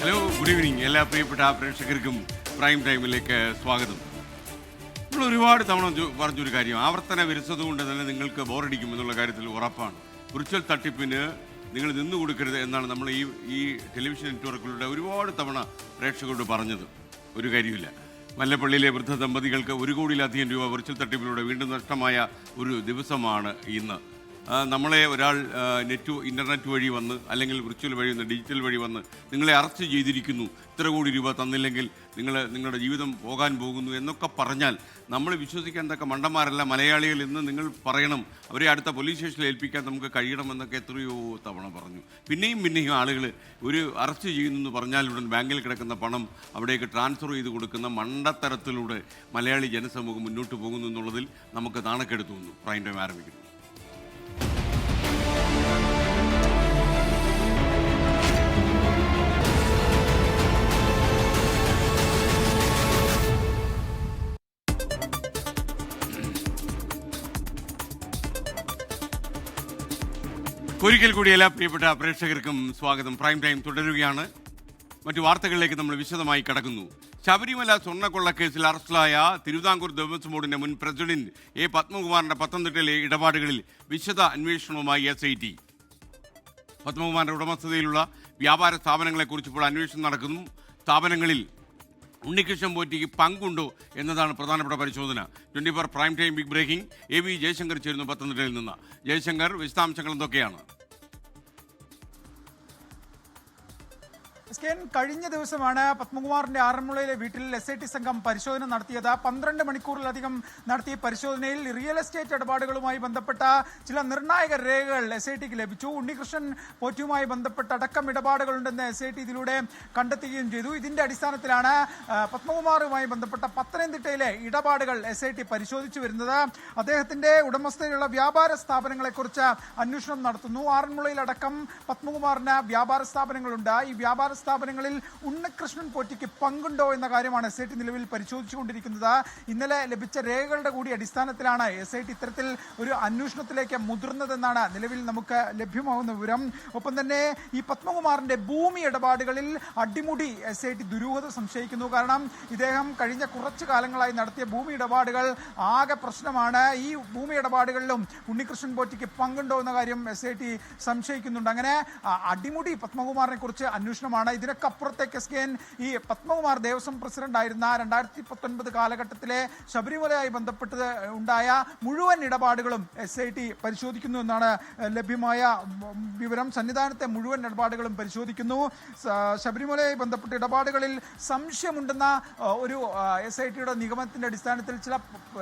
Hello, good evening. എല്ലാ പ്രിയപ്പെട്ട പ്രേക്ഷകർക്കും പ്രൈം ടൈമിലേക്ക് സ്വാഗതം. നമ്മൾ ഒരുപാട് തവണ പറഞ്ഞൊരു കാര്യം, ആവർത്തന വിരസത കൊണ്ട് തന്നെ നിങ്ങൾക്ക് ബോറടിക്കും എന്നുള്ള കാര്യത്തിൽ ഉറപ്പാണ്. വിർച്വൽ തട്ടിപ്പിന് നിങ്ങൾ നിന്നു കൊടുക്കരുത് എന്നാണ് നമ്മൾ ഈ ടെലിവിഷൻ നെറ്റ്വർക്കുകളുടെ ഒരുപാട് തവണ പ്രേക്ഷകരോട് പറഞ്ഞത്. ഒരു കാര്യമില്ല. മല്ലപ്പള്ളിയിലെ വൃദ്ധ ദമ്പതികൾക്ക് 1 കോടിയിലധികം രൂപ വിർച്വൽ തട്ടിപ്പിലൂടെ വീണ്ടും നഷ്ടമായ ഒരു ദിവസമാണ് ഇന്ന്. നമ്മളെ ഒരാൾ ഇൻ്റർനെറ്റ് വഴി വന്ന്, അല്ലെങ്കിൽ വിർച്വൽ വഴി വന്ന്, ഡിജിറ്റൽ വഴി വന്ന് നിങ്ങളെ അറസ്റ്റ് ചെയ്തിരിക്കുന്നു, ഇത്ര കോടി രൂപ തന്നില്ലെങ്കിൽ നിങ്ങളുടെ ജീവിതം പോകാൻ പോകുന്നു എന്നൊക്കെ പറഞ്ഞാൽ നമ്മൾ വിശ്വസിക്കാൻ തക്ക മണ്ടന്മാരല്ല മലയാളികൾ എന്ന് നിങ്ങൾ പറയണം. അവരെ അടുത്ത പോലീസ് സ്റ്റേഷനിൽ ഏൽപ്പിക്കാൻ നമുക്ക് കഴിയണമെന്നൊക്കെ എത്രയോ തവണ പറഞ്ഞു. പിന്നെയും ആളുകൾ ഒരു അറസ്റ്റ് ചെയ്യുന്നു എന്ന് പറഞ്ഞാൽ ഉടൻ ബാങ്കിൽ കിടക്കുന്ന പണം അവിടേക്ക് ട്രാൻസ്ഫർ ചെയ്ത് കൊടുക്കുന്ന മണ്ടത്തരത്തിലൂടെ മലയാളി ജനസമൂഹം മുന്നോട്ട് പോകുന്നു എന്നുള്ളതിൽ നമുക്ക് നാണക്കെടുത്തു തോന്നുന്നു. പ്രൈം ടൈം ആരംഭിക്കുന്നു. ഒരിക്കൽ കൂടി എല്ലാ പ്രിയപ്പെട്ട പ്രേക്ഷകർക്കും സ്വാഗതം. പ്രൈം ടൈം തുടരുകയാണ്. മറ്റു വാർത്തകളിലേക്ക് നമ്മൾ വിശദമായി കടക്കുന്നു. ശബരിമല സ്വർണ്ണക്കൊള്ളക്കേസിൽ അറസ്റ്റിലായ തിരുവിതാംകൂർ ദേവസ്വം ബോർഡിന്റെ മുൻ പ്രസിഡന്റ് പത്മകുമാറിന്റെ പത്തനംതിട്ടയിലെ ഇടപാടുകളിൽ വിശദ അന്വേഷണവുമായി SIT. പത്മകുമാറിന്റെ ഉടമസ്ഥതയിലുള്ള വ്യാപാര സ്ഥാപനങ്ങളെക്കുറിച്ച് ഇപ്പോൾ അന്വേഷണം നടക്കുന്നു. സ്ഥാപനങ്ങളിൽ ഉണ്ണികൃഷ്ണൻ പോറ്റിക്ക് പങ്കുണ്ടോ എന്നതാണ് പ്രധാനപ്പെട്ട പരിശോധന. 24 prime time big breaking. AV Jayashankar ചേരുന്നു പത്തനംതിട്ടയിൽ നിന്ന്. ജയശങ്കർ, വിശദാംശങ്ങൾ എന്തൊക്കെയാണ്? കഴിഞ്ഞ ദിവസമാണ് പത്മകുമാറിന്റെ ആറന്മുളയിലെ വീട്ടിൽ SIT സംഘം പരിശോധന നടത്തിയത്. 12 മണിക്കൂറിലധികം നടത്തിയ പരിശോധനയിൽ റിയൽ എസ്റ്റേറ്റ് ഇടപാടുകളുമായി ബന്ധപ്പെട്ട ചില നിർണായക രേഖകൾ SITക്ക് ലഭിച്ചു. ഉണ്ണികൃഷ്ണൻ പോറ്റിയുമായി ബന്ധപ്പെട്ട അടക്കം ഇടപാടുകളുണ്ടെന്ന് SIT ഇതിലൂടെ കണ്ടെത്തുകയും ചെയ്തു. ഇതിന്റെ അടിസ്ഥാനത്തിലാണ് പത്മകുമാറുമായി ബന്ധപ്പെട്ട പത്തനംതിട്ടയിലെ ഇടപാടുകൾ SIT പരിശോധിച്ചു വരുന്നത്. അദ്ദേഹത്തിന്റെ ഉടമസ്ഥതയിലുള്ള വ്യാപാര സ്ഥാപനങ്ങളെക്കുറിച്ച് അന്വേഷണം നടത്തുന്നു. ആറന്മുളയിലടക്കം പത്മകുമാറിന് വ്യാപാര സ്ഥാപനങ്ങളുണ്ട്. ഈ വ്യാപാര സ്ഥാപനങ്ങളിൽ ഉണ്ണികൃഷ്ണൻ പോറ്റിക്ക് പങ്കുണ്ടോ എന്ന കാര്യമാണ് SIT നിലവിൽ പരിശോധിച്ചുകൊണ്ടിരിക്കുന്നത്. ഇന്നലെ ലഭിച്ച രേഖകളുടെ കൂടി അടിസ്ഥാനത്തിലാണ് SIT ഇത്തരത്തിൽ ഒരു അന്വേഷണത്തിലേക്ക് മുതിർന്നതെന്നാണ് നിലവിൽ നമുക്ക് ലഭ്യമാകുന്ന വിവരം. ഒപ്പം തന്നെ ഈ പത്മകുമാറിന്റെ ഭൂമി ഇടപാടുകളിൽ അടിമുടി SIT ദുരൂഹത സംശയിക്കുന്നു. കാരണം ഇദ്ദേഹം കഴിഞ്ഞ കുറച്ചു കാലങ്ങളായി നടത്തിയ ഭൂമി ഇടപാടുകൾ ആകെ പ്രശ്നമാണ്. ഈ ഭൂമി ഇടപാടുകളിലും ഉണ്ണികൃഷ്ണൻ പോറ്റിക്ക് പങ്കുണ്ടോ എന്ന കാര്യം SIT സംശയിക്കുന്നുണ്ട്. അങ്ങനെ അടിമുടി പത്മകുമാറിനെ കുറിച്ച് അന്വേഷണമാണ്. ഇതിനൊക്കെ അപ്പുറത്തേക്ക് ഈ പത്മകുമാർ ദേവസ്വം പ്രസിഡന്റ് ആയിരുന്ന 2019 കാലഘട്ടത്തിലെ ശബരിമലയുമായി ബന്ധപ്പെട്ട് ഉണ്ടായ മുഴുവൻ ഇടപാടുകളും SIT പരിശോധിക്കുന്നു എന്നാണ് ലഭ്യമായ വിവരം. സന്നിധാനത്തെ മുഴുവൻ ഇടപാടുകളും പരിശോധിക്കുന്നു. ശബരിമലയുമായി ബന്ധപ്പെട്ട ഇടപാടുകളിൽ സംശയമുണ്ടെന്ന ഒരു SITയുടെ നിഗമനത്തിന്റെ അടിസ്ഥാനത്തിൽ ചില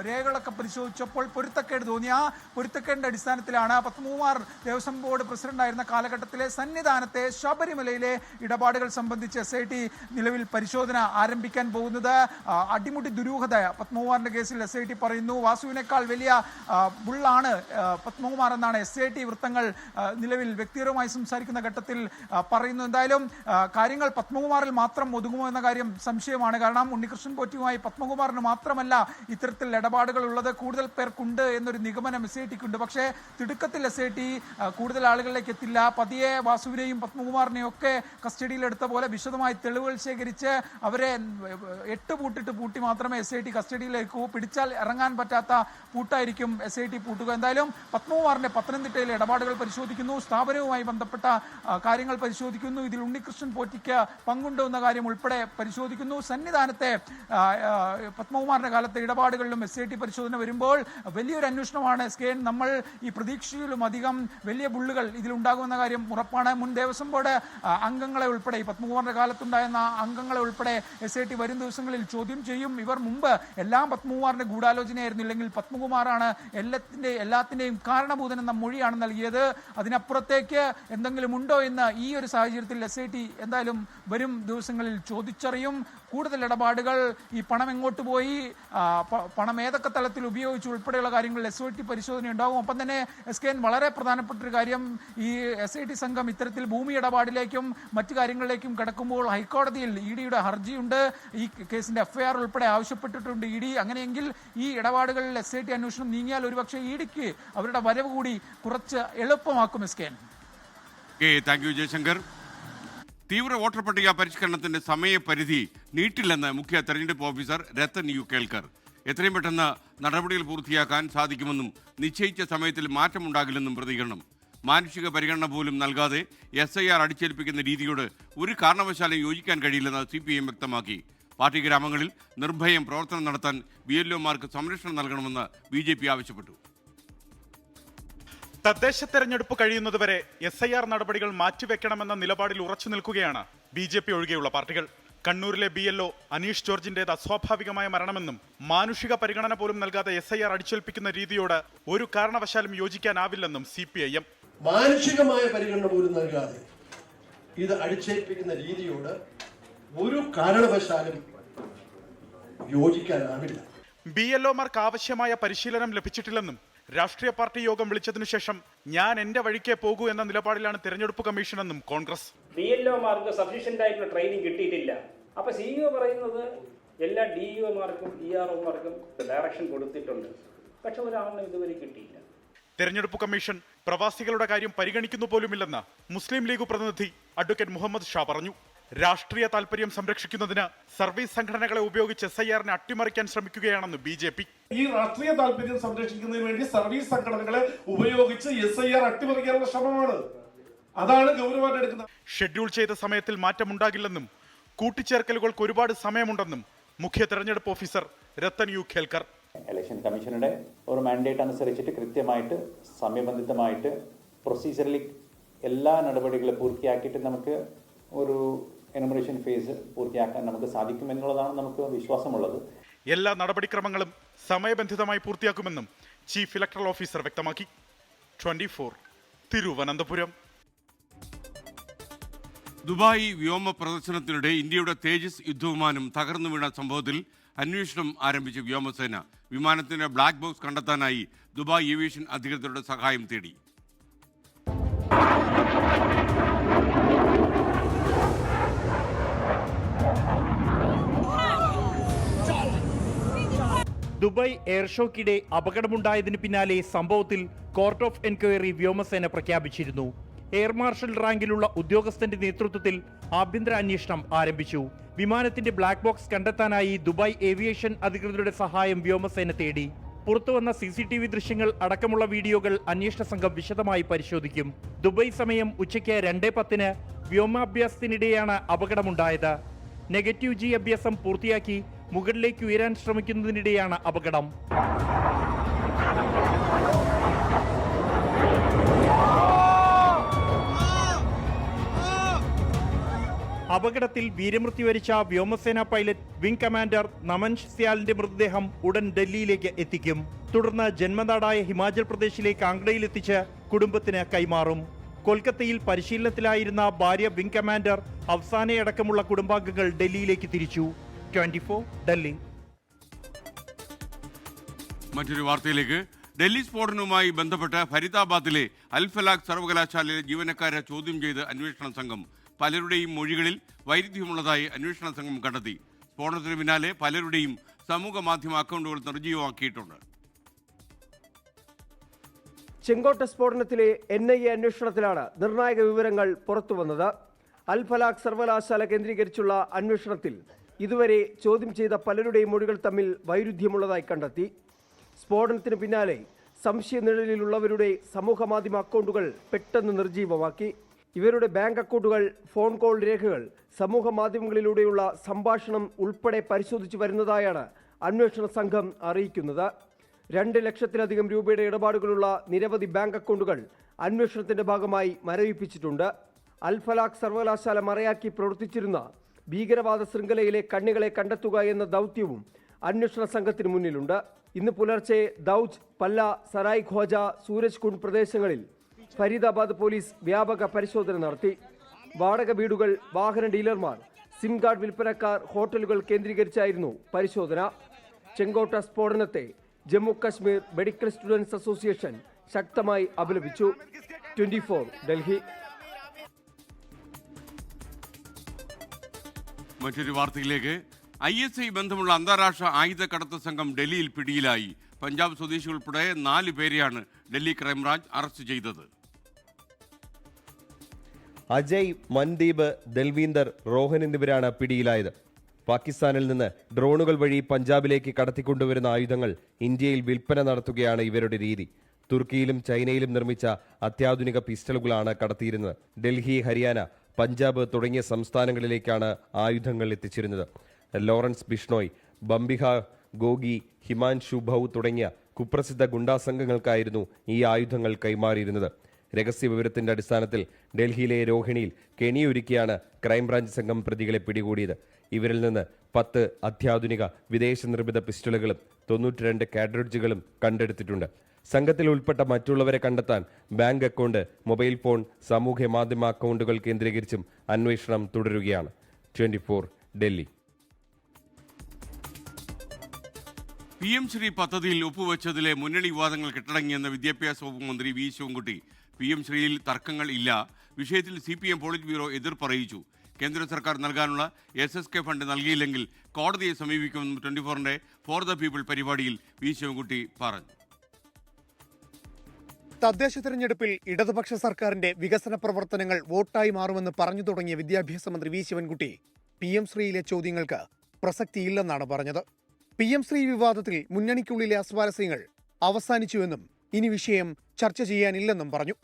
രേഖകളൊക്കെ പരിശോധിച്ചപ്പോൾ പൊരുത്തക്കേട് തോന്നി. ആ പൊരുത്തക്കേടിന്റെ അടിസ്ഥാനത്തിലാണ് പത്മകുമാർ ദേവസ്വം ബോർഡ് പ്രസിഡന്റായിരുന്ന കാലഘട്ടത്തിലെ സന്നിധാനത്തെ ശബരിമലയിലെ ഇടപാടുകൾ സംബന്ധിച്ച് SIT നിലവിൽ പരിശോധന ആരംഭിക്കാൻ പോകുന്നത്. അടിമുടി ദുരൂഹത പത്മകുമാറിന്റെ കേസിൽ SIT പറയുന്നു. വാസുവിനേക്കാൾ വലിയ ബുള്ളാണ് പത്മകുമാർ എന്നാണ് SIT വൃത്തങ്ങൾ നിലവിൽ വ്യക്തിപരമായി സംസാരിക്കുന്ന ഘട്ടത്തിൽ പറയുന്നു. എന്തായാലും കാര്യങ്ങൾ പത്മകുമാറിൽ മാത്രം ഒതുങ്ങുമോ എന്ന കാര്യം സംശയമാണ്. കാരണം ഉണ്ണികൃഷ്ണൻ പോറ്റിയുമായി പത്മകുമാറിന് മാത്രമല്ല ഇത്തരത്തിൽ ഇടപാടുകൾ ഉള്ളത്, കൂടുതൽ പേർക്കുണ്ട് എന്നൊരു നിഗമനം SITക്കുണ്ട്. പക്ഷേ തിടുക്കത്തിൽ SIT കൂടുതൽ ആളുകളിലേക്ക് എത്തില്ല. പതിയെ വാസുവിനെയും പത്മകുമാറിനെയും ഒക്കെ കസ്റ്റഡിയിലെടുത്ത പോലെ വിശദമായി തെളിവുകൾ ശേഖരിച്ച് അവരെ 8 പൂട്ടിട്ട് പൂട്ടി മാത്രമേ SIT കസ്റ്റഡിയിലേക്കൂ. പിടിച്ചാൽ ഇറങ്ങാൻ പറ്റാത്ത പൂട്ടായിരിക്കും SIT പൂട്ടുക. എന്തായാലും പത്മകുമാറിന്റെ പത്തനംതിട്ടയിലെ ഇടപാടുകൾ പരിശോധിക്കുന്നു. സ്ഥാപനവുമായി ബന്ധപ്പെട്ട കാര്യങ്ങൾ പരിശോധിക്കുന്നു. ഇതിൽ ഉണ്ണികൃഷ്ണൻ പോറ്റിക്ക് പങ്കുണ്ടോ എന്ന കാര്യം ഉൾപ്പെടെ പരിശോധിക്കുന്നു. സന്നിധാനത്തെ പത്മകുമാറിന്റെ കാലത്തെ ഇടപാടുകളിലും SIT പരിശോധന വരുമ്പോൾ വലിയൊരു അന്വേഷണമാണ്. നമ്മൾ ഈ പ്രതീക്ഷയിലും അധികം വലിയ ബുള്ളുകൾ ഇതിലുണ്ടാകുമെന്ന കാര്യം ഉറപ്പാണ്. മുൻ ദേവസ്വം ബോർഡ് അംഗങ്ങളെ ഉൾപ്പെടെ, പത്മകുമാറിന്റെ കാലത്തുണ്ടായിരുന്ന അംഗങ്ങളെ ഉൾപ്പെടെ SIT വരും ദിവസങ്ങളിൽ ചോദ്യം ചെയ്യും. ഇവർ മുമ്പ് എല്ലാം പത്മകുമാറിന്റെ ഗൂഢാലോചനയായിരുന്നു, ഇല്ലെങ്കിൽ പത്മകുമാറാണ് എല്ലാത്തിന്റെയും കാരണഭൂതൻ എന്ന മൊഴിയാണ് നൽകിയത്. അതിനപ്പുറത്തേക്ക് എന്തെങ്കിലും ഉണ്ടോ എന്ന് ഈ ഒരു സാഹചര്യത്തിൽ SIT എന്തായാലും വരും ദിവസങ്ങളിൽ ചോദിച്ചറിയും. കൂടുതൽ ഇടപാടുകൾ, ഈ പണം എങ്ങോട്ട് പോയി, പണം ഏതൊക്കെ തലത്തിൽ ഉപയോഗിച്ചു ഉൾപ്പെടെയുള്ള കാര്യങ്ങളിൽ SIT പരിശോധന ഉണ്ടാകും. ഒപ്പം തന്നെ വളരെ പ്രധാനപ്പെട്ട ഒരു കാര്യം, ഈ SIT സംഘം ഇത്തരത്തിൽ ഭൂമി ഇടപാടിലേക്കും മറ്റു കാര്യങ്ങളിലേക്കും കടക്കുമ്പോൾ ഹൈക്കോടതിയിൽ EDയുടെ ഹർജിയുണ്ട്. ഈ കേസിന്റെ FIR ഉൾപ്പെടെ ആവശ്യപ്പെട്ടിട്ടുണ്ട് ED. അങ്ങനെയെങ്കിൽ ഈ ഇടപാടുകളിൽ SIT അന്വേഷണം നീങ്ങിയാൽ ഒരുപക്ഷെ EDക്ക് അവരുടെ വരവ് കൂടി കുറച്ച് എളുപ്പമാക്കും. Thank you Jaishankar. തീവ്ര വോട്ടർ പട്ടിക പരിഷ്കരണത്തിന്റെ സമയപരിധി നീട്ടില്ലെന്ന് മുഖ്യ തെരഞ്ഞെടുപ്പ് ഓഫീസർ രത്തൻ യു കേൽക്കർ. എത്രയും പെട്ടെന്ന് നടപടികൾ പൂർത്തിയാക്കാൻ സാധിക്കുമെന്നും നിശ്ചയിച്ച സമയത്തിൽ മാറ്റമുണ്ടാകില്ലെന്നും പ്രതികരണം. മാനുഷിക പരിഗണന പോലും നൽകാതെ SIR അടിച്ചേൽപ്പിക്കുന്ന രീതിയോട് ഒരു കാരണവശാലും യോജിക്കാൻ കഴിയില്ലെന്ന് CPIM വ്യക്തമാക്കി. പാർട്ടി ഗ്രാമങ്ങളിൽ നിർഭയം പ്രവർത്തനം നടത്താൻ BLOമാർക്ക് സംരക്ഷണം നൽകണമെന്ന് BJP ആവശ്യപ്പെട്ടു. തദ്ദേശ തെരഞ്ഞെടുപ്പ് കഴിയുന്നതുവരെ SIR നടപടികൾ മാറ്റിവെക്കണമെന്ന നിലപാടിൽ ഉറച്ചു നിൽക്കുകയാണ് BJP ഒഴികെയുള്ള പാർട്ടികൾ. കണ്ണൂരിലെ BLO അനീഷ് ജോർജിന്റേത് അസ്വാഭാവികമായ മരണമെന്നും മാനുഷിക പരിഗണന പോലും നൽകാതെ SIR അടിച്ചേൽപ്പിക്കുന്ന രീതിയോട് ഒരു കാരണവശാലും യോജിക്കാനാവില്ലെന്നും CPIM. മാനുഷികമായ പരിഗണന പോലും നൽകാതെ ഇത് അടിച്ചേൽപ്പിക്കുന്ന രീതിയോട് ഒരു കാരണവശാലും യോജിക്കാനാവില്ല. BLOമാർക്ക് ആവശ്യമായ പരിശീലനം ലഭിച്ചിട്ടില്ലെന്നും രാഷ്ട്രീയ പാർട്ടി യോഗം വിളിച്ചതിനു ശേഷം ഞാൻ എന്റെ വഴിക്കേ പോകൂ എന്ന നിലപാടിലാണ് തെരഞ്ഞെടുപ്പ് കമ്മീഷൻ എന്നും കോൺഗ്രസ്. BLOമാർക്ക് സഫീഷ്യന്റ് ആയിട്ടുള്ള ട്രെയിനിങ് കിട്ടിയിട്ടില്ല. അപ്പൊ CEO പറയുന്നത് എല്ലാ DEOമാർക്കും EROമാർക്കും ഡയറക്ഷൻ കൊടുത്തിട്ടുണ്ട്. പക്ഷെ ഒരാളിനും ഇതുവരെ കിട്ടിയില്ല. തെരഞ്ഞെടുപ്പ് കമ്മീഷൻ പ്രവാസികളുടെ കാര്യം പരിഗണിക്കുന്നു പോലുമില്ലെന്ന് മുസ്ലിം ലീഗ് പ്രതിനിധി അഡ്വക്കേറ്റ് മുഹമ്മദ് ഷാ പറഞ്ഞു. രാഷ്ട്രീയ താൽപര്യം സംരക്ഷിക്കുന്നതിന് സർവീസ് സംഘടനകളെ ഉപയോഗിച്ച് SIRനെ അട്ടിമറിക്കാൻ ശ്രമിക്കുകയാണെന്ന് BJP. ഈ രാഷ്ട്രീയ താൽപര്യം സംരക്ഷിക്കുന്നതിന് വേണ്ടി സർവീസ് സംഘടനകളെ ഉപയോഗിച്ച് SIR അട്ടിമറിക്കാനുള്ള ശ്രമമാണ്. അതാണ് ഗൗരവമായിട്ട് എടുക്കുന്നത്. ഷെഡ്യൂൾ ചെയ്ത സമയത്തിൽ മാറ്റമുണ്ടാകില്ലെന്നും കൂട്ടിച്ചേർക്കലുകൾക്ക് ഒരുപാട് സമയമുണ്ടെന്നും മുഖ്യ തെരഞ്ഞെടുപ്പ് officer Rathan U Khelkar. Election കമ്മീഷനുടെ ഒരു മാൻഡേറ്റ് അനുസരിച്ചിട്ട് കൃത്യമായിട്ട് സമയബന്ധിതമായിട്ട് പ്രൊസീജിയറലി എല്ലാ നടപടികളും പൂർത്തിയാക്കിയിട്ട് നമുക്ക് ഒരു എനുമറേഷൻ ഫേസ് പൂർത്തിയാക്കാൻ നമുക്ക് സാധിക്കുമെന്നുള്ളതാണ് നമുക്ക് വിശ്വാസമുള്ളത്. എല്ലാ നടപടിക്രമങ്ങളും സമയബന്ധിതമായി പൂർത്തിയാക്കുമെന്നും ചീഫ് ഇലക്ടറൽ ഓഫീസർ വ്യക്തമാക്കി. 24 തിരുവനന്തപുരം. ദുബായ് വ്യോമ പ്രദർശനത്തിനിടെ ഇന്ത്യയുടെ തേജസ് യുദ്ധവിമാനം തകർന്നു വീണ സംഭവത്തിൽ അന്വേഷണം ആരംഭിച്ച വ്യോമസേന വിമാനത്തിന്റെ ബ്ലാക്ക് ബോക്സ് കണ്ടെത്താനായി ദുബായ് ഏവിയേഷൻ അധികൃതരുടെ സഹായം തേടി. ദുബായ് എയർ ഷോയ്ക്കിടെ അപകടമുണ്ടായതിന് പിന്നാലെ സംഭവത്തിൽ കോർട്ട് ഓഫ് എൻക്വയറി വ്യോമസേന പ്രഖ്യാപിച്ചിരുന്നു. എയർ മാർഷൽ റാങ്കിലുള്ള ഉദ്യോഗസ്ഥന്റെ നേതൃത്വത്തിൽ ആഭ്യന്തര അന്വേഷണം ആരംഭിച്ചു. വിമാനത്തിന്റെ ബ്ലാക്ക് ബോക്സ് കണ്ടെത്താനായി ദുബായ് ഏവിയേഷൻ അധികൃതരുടെ സഹായം വ്യോമസേന തേടി. പുറത്തുവന്ന CCTV ദൃശ്യങ്ങൾ അടക്കമുള്ള വീഡിയോകൾ അന്വേഷണ സംഘം വിശദമായി പരിശോധിക്കും. ദുബായ് സമയം ഉച്ചയ്ക്ക് 2:10 വ്യോമാഭ്യാസത്തിനിടെയാണ് അപകടമുണ്ടായത്. നെഗറ്റീവ് G അഭ്യാസം പൂർത്തിയാക്കി മുകളിലേക്ക് ഉയരാൻ ശ്രമിക്കുന്നതിനിടെയാണ് അപകടം. അപകടത്തിൽ വീരമൃത്യു വരിച്ച വ്യോമസേന പൈലറ്റ് വിംഗ് കമാൻഡർ നമൻ സ്യാലിന്റെ മൃതദേഹം ഉടൻ ഡൽഹിയിലേക്ക് എത്തിക്കും. തുടർന്ന് ജന്മനാടായ ഹിമാചൽ പ്രദേശിലെ കാംഗ്രയിലെത്തിച്ച് കുടുംബത്തിന് കൈമാറും. കൊൽക്കത്തയിൽ പരിശീലനത്തിലായിരുന്ന ഭാര്യ വിംഗ് കമാൻഡർ അഫ്സാനയടക്കമുള്ള കുടുംബാംഗങ്ങൾ ഡൽഹിയിലേക്ക് തിരിച്ചു. 24 ഡൽഹി. മറ്റൊരു വാർത്തയിലേക്ക്. ഡൽഹി സ്ഫോടനവുമായി ബന്ധപ്പെട്ട് ഫരീദാബാദിലെ അൽഫലാഖ് സർവകലാശാലയിലെ ജീവനക്കാരെ ചോദ്യം ചെയ്ത് അന്വേഷണ സംഘം. പലരുടെയും മൊഴികളിൽ വൈരുദ്ധ്യമുള്ളതായി അന്വേഷണ സംഘം കണ്ടെത്തി. സ്ഫോടനത്തിന് പിന്നാലെ പലരുടെയും സമൂഹ മാധ്യമ അക്കൗണ്ടുകൾ നിർജ്ജീവമാക്കിയിട്ടുണ്ട്. ചെങ്കോട്ട സ്ഫോടനത്തിലെ NIA അന്വേഷണത്തിലാണ് നിർണായക വിവരങ്ങൾ പുറത്തുവന്നത്. അൽഫലാഖ് സർവകലാശാല കേന്ദ്രീകരിച്ചുള്ള അന്വേഷണത്തിൽ ഇതുവരെ ചോദ്യം ചെയ്ത പലരുടെയും മൊഴികൾ തമ്മിൽ വൈരുദ്ധ്യമുള്ളതായി കണ്ടെത്തി. സ്ഫോടനത്തിന് പിന്നാലെ സംശയനിഴലിലുള്ളവരുടെ സമൂഹ മാധ്യമ അക്കൗണ്ടുകൾ പെട്ടെന്ന് നിർജ്ജീവമാക്കി. ഇവരുടെ ബാങ്ക് അക്കൗണ്ടുകൾ, ഫോൺ കോൾ രേഖകൾ, സമൂഹ മാധ്യമങ്ങളിലൂടെയുള്ള സംഭാഷണം ഉൾപ്പെടെ പരിശോധിച്ചു വരുന്നതായാണ് അന്വേഷണ സംഘം അറിയിക്കുന്നത്. 2 ലക്ഷത്തിലധികം രൂപയുടെ ഇടപാടുകളുള്ള നിരവധി ബാങ്ക് അക്കൗണ്ടുകൾ അന്വേഷണത്തിന്റെ ഭാഗമായി മരവിപ്പിച്ചിട്ടുണ്ട്. അൽഫലാഖ് സർവകലാശാല മറയാക്കി പ്രവർത്തിച്ചിരുന്ന ഭീകരവാദ ശൃംഖലയിലെ കണ്ണികളെ കണ്ടെത്തുക എന്ന ദൗത്യവും അന്വേഷണ സംഘത്തിന് മുന്നിലുണ്ട്. ഇന്ന് പുലർച്ചെ ദൗജ്, പല്ല, സരായ് ഖോജ, സൂരജ് കുണ്ട് പ്രദേശങ്ങളിൽ ഫരീദാബാദ് പോലീസ് വ്യാപക പരിശോധന നടത്തി. വാടക വീടുകൾ, വാഹന ഡീലർമാർ, സിം കാർഡ് വിൽപ്പനക്കാർ, ഹോട്ടലുകൾ കേന്ദ്രീകരിച്ചായിരുന്നു പരിശോധന. ചെങ്കോട്ട സ്ഫോടനത്തെ Jammu Kashmir medical students association ശക്തമായി അപലപിച്ചു. 24 ഡൽഹി. മറ്റൊരു വാർത്തയിലേക്ക്. ISI ബന്ധമുള്ള അന്താരാഷ്ട്ര ആയുധ കടത്ത് സംഘം ഡൽഹിയിൽ പിടിയിലായി. പഞ്ചാബ് സ്വദേശി ഉൾപ്പെടെ 4 പേരെയാണ് ഡൽഹി ക്രൈംബ്രാഞ്ച് അറസ്റ്റ് ചെയ്തത്. അജയ്, മൻദീപ്, ദൽവീന്ദർ, റോഹൻ എന്നിവരാണ് പിടിയിലായത്. പാകിസ്ഥാനിൽ നിന്ന് ഡ്രോണുകൾ വഴി പഞ്ചാബിലേക്ക് കടത്തിക്കൊണ്ടുവരുന്ന ആയുധങ്ങൾ ഇന്ത്യയിൽ വിൽപ്പന നടത്തുകയാണ് ഇവരുടെ രീതി. തുർക്കിയിലും ചൈനയിലും നിർമ്മിച്ച അത്യാധുനിക പിസ്റ്റളുകളാണ് കടത്തിയിരുന്നത്. ഡൽഹി, ഹരിയാന, പഞ്ചാബ് തുടങ്ങിയ സംസ്ഥാനങ്ങളിലേക്കാണ് ആയുധങ്ങൾ എത്തിച്ചിരുന്നത്. ലോറൻസ് ബിഷ്ണോയ്, ബംബിഹ ഗോഗി, ഹിമാൻഷു ഭൗ തുടങ്ങിയ കുപ്രസിദ്ധ ഗുണ്ടാ സംഘങ്ങൾക്കായിരുന്നു ഈ ആയുധങ്ങൾ കൈമാറിയിരുന്നത്. രഹസ്യവിവരത്തിന്റെ അടിസ്ഥാനത്തിൽ ഡൽഹിയിലെ രോഹിണിയിൽ കെണിയൊരുക്കിയാണ് ക്രൈംബ്രാഞ്ച് സംഘം പ്രതികളെ പിടികൂടിയത്. ഇവരിൽ നിന്ന് 10 അത്യാധുനിക വിദേശ നിർമ്മിത പിസ്റ്റളുകളും 92 കാഡ്രിഡ്ജുകളും കണ്ടെടുത്തിട്ടുണ്ട്. സംഘത്തിൽ ഉൾപ്പെട്ട മറ്റുള്ളവരെ കണ്ടെത്താൻ ബാങ്ക് അക്കൗണ്ട്, മൊബൈൽ ഫോൺ, സാമൂഹ്യ മാധ്യമ അക്കൗണ്ടുകൾ കേന്ദ്രീകരിച്ചും അന്വേഷണം തുടരുകയാണ്. 24 ഡൽഹി. PM ശ്രീ പദ്ധതിയിൽ ഒപ്പുവെച്ചതിലെ മുന്നണി വിവാദങ്ങൾ കെട്ടടങ്ങിയെന്ന വിദ്യാഭ്യാസ വകുപ്പ് മന്ത്രി വി ശിവൻകുട്ടി. PM ശ്രീയിൽ തർക്കങ്ങൾ ഇല്ല. വിഷയത്തിൽ CPM പോളിറ്റ് ബ്യൂറോ എതിർപ്പറിയിച്ചു. കേന്ദ്ര സർക്കാർ നൽകാനുള്ള SSK ഫണ്ട് നൽകിയില്ലെങ്കിൽ കോടതിയെ സമീപിക്കുമെന്നും 24-ന്റെ ഫോർ ദ പീപ്പിൾ പരിപാടിയിൽ വി ശിവൻകുട്ടി പറഞ്ഞു. തദ്ദേശ തെരഞ്ഞെടുപ്പിൽ ഇടതുപക്ഷ സർക്കാരിന്റെ വികസന പ്രവർത്തനങ്ങൾ വോട്ടായി മാറുമെന്ന് പറഞ്ഞു തുടങ്ങിയ വിദ്യാഭ്യാസ മന്ത്രി വി ശിവൻകുട്ടി PM ശ്രീയിലെ ചോദ്യങ്ങൾക്ക് പ്രസക്തിയില്ലെന്നാണ് പറഞ്ഞത്. PM ശ്രീ വിവാദത്തിൽ മുന്നണിക്കുള്ളിലെ അസ്വാരസ്യങ്ങൾ അവസാനിച്ചുവെന്നും ഇനി വിഷയം ചർച്ച ചെയ്യാനില്ലെന്നും പറഞ്ഞു.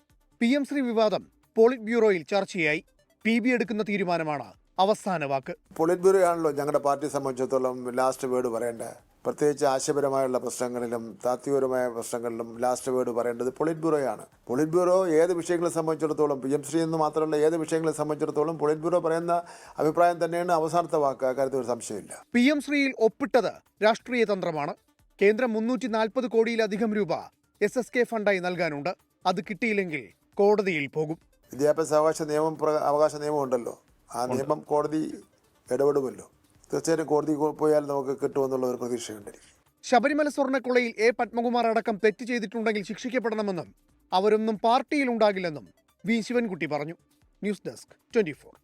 PM ശ്രീ വിവാദം പോളിറ്റ് ബ്യൂറോയിൽ ചർച്ചയായി. PB എടുക്കുന്ന തീരുമാനമാണ് അവസാന വാക്ക്. പോളിറ്റ് ബ്യൂറോ ആണല്ലോ ഞങ്ങളുടെ പാർട്ടിയെ സംബന്ധിച്ചിടത്തോളം ലാസ്റ്റ് വേർഡ് പറയേണ്ടത്. പ്രത്യേകിച്ച് ആശയപരമായുള്ള പ്രശ്നങ്ങളിലും താത്വികപരമായ പ്രശ്നങ്ങളിലും ലാസ്റ്റ് വേർഡ് പറയേണ്ടത് പോളിറ്റ് ബ്യൂറോയാണ്. പോളിറ്റ് ബ്യൂറോ ഏത് വിഷയങ്ങളെ സംബന്ധിച്ചിടത്തോളം, PM ശ്രീ എന്ന് മാത്രമല്ല ഏത് വിഷയങ്ങളെ സംബന്ധിച്ചിടത്തോളം പോളിറ്റ് ബ്യൂറോ പറയുന്ന അഭിപ്രായം തന്നെയാണ് അവസാനത്തെ വാക്ക്. അക്കാര്യത്തിൽ ഒരു സംശയമില്ല. PM ശ്രീയിൽ ഒപ്പിട്ടത് രാഷ്ട്രീയ തന്ത്രമാണ്. കേന്ദ്രം 340 കോടിയിലധികം രൂപ SSK ഫണ്ടായി നൽകാനുണ്ട്. അത് കിട്ടിയില്ലെങ്കിൽ കോടതിയിൽ പോകും. വിദ്യാഭ്യാസ അവകാശ നിയമം ഉണ്ടല്ലോ, ആ നിയമം കോടതി ഇടപെടുമല്ലോ. തീർച്ചയായിട്ടും കോടതി പോയാൽ നമുക്ക് കിട്ടുമെന്നുള്ള ഒരു പ്രതീക്ഷയുണ്ടായിരിക്കും. ശബരിമല സ്വർണ്ണക്കൊള്ളയിൽ A. പത്മകുമാർ അടക്കം തെറ്റ് ചെയ്തിട്ടുണ്ടെങ്കിൽ ശിക്ഷിക്കപ്പെടണമെന്നും അവരൊന്നും പാർട്ടിയിൽ ഉണ്ടാകില്ലെന്നും വി ശിവൻകുട്ടി പറഞ്ഞു. News desk 24.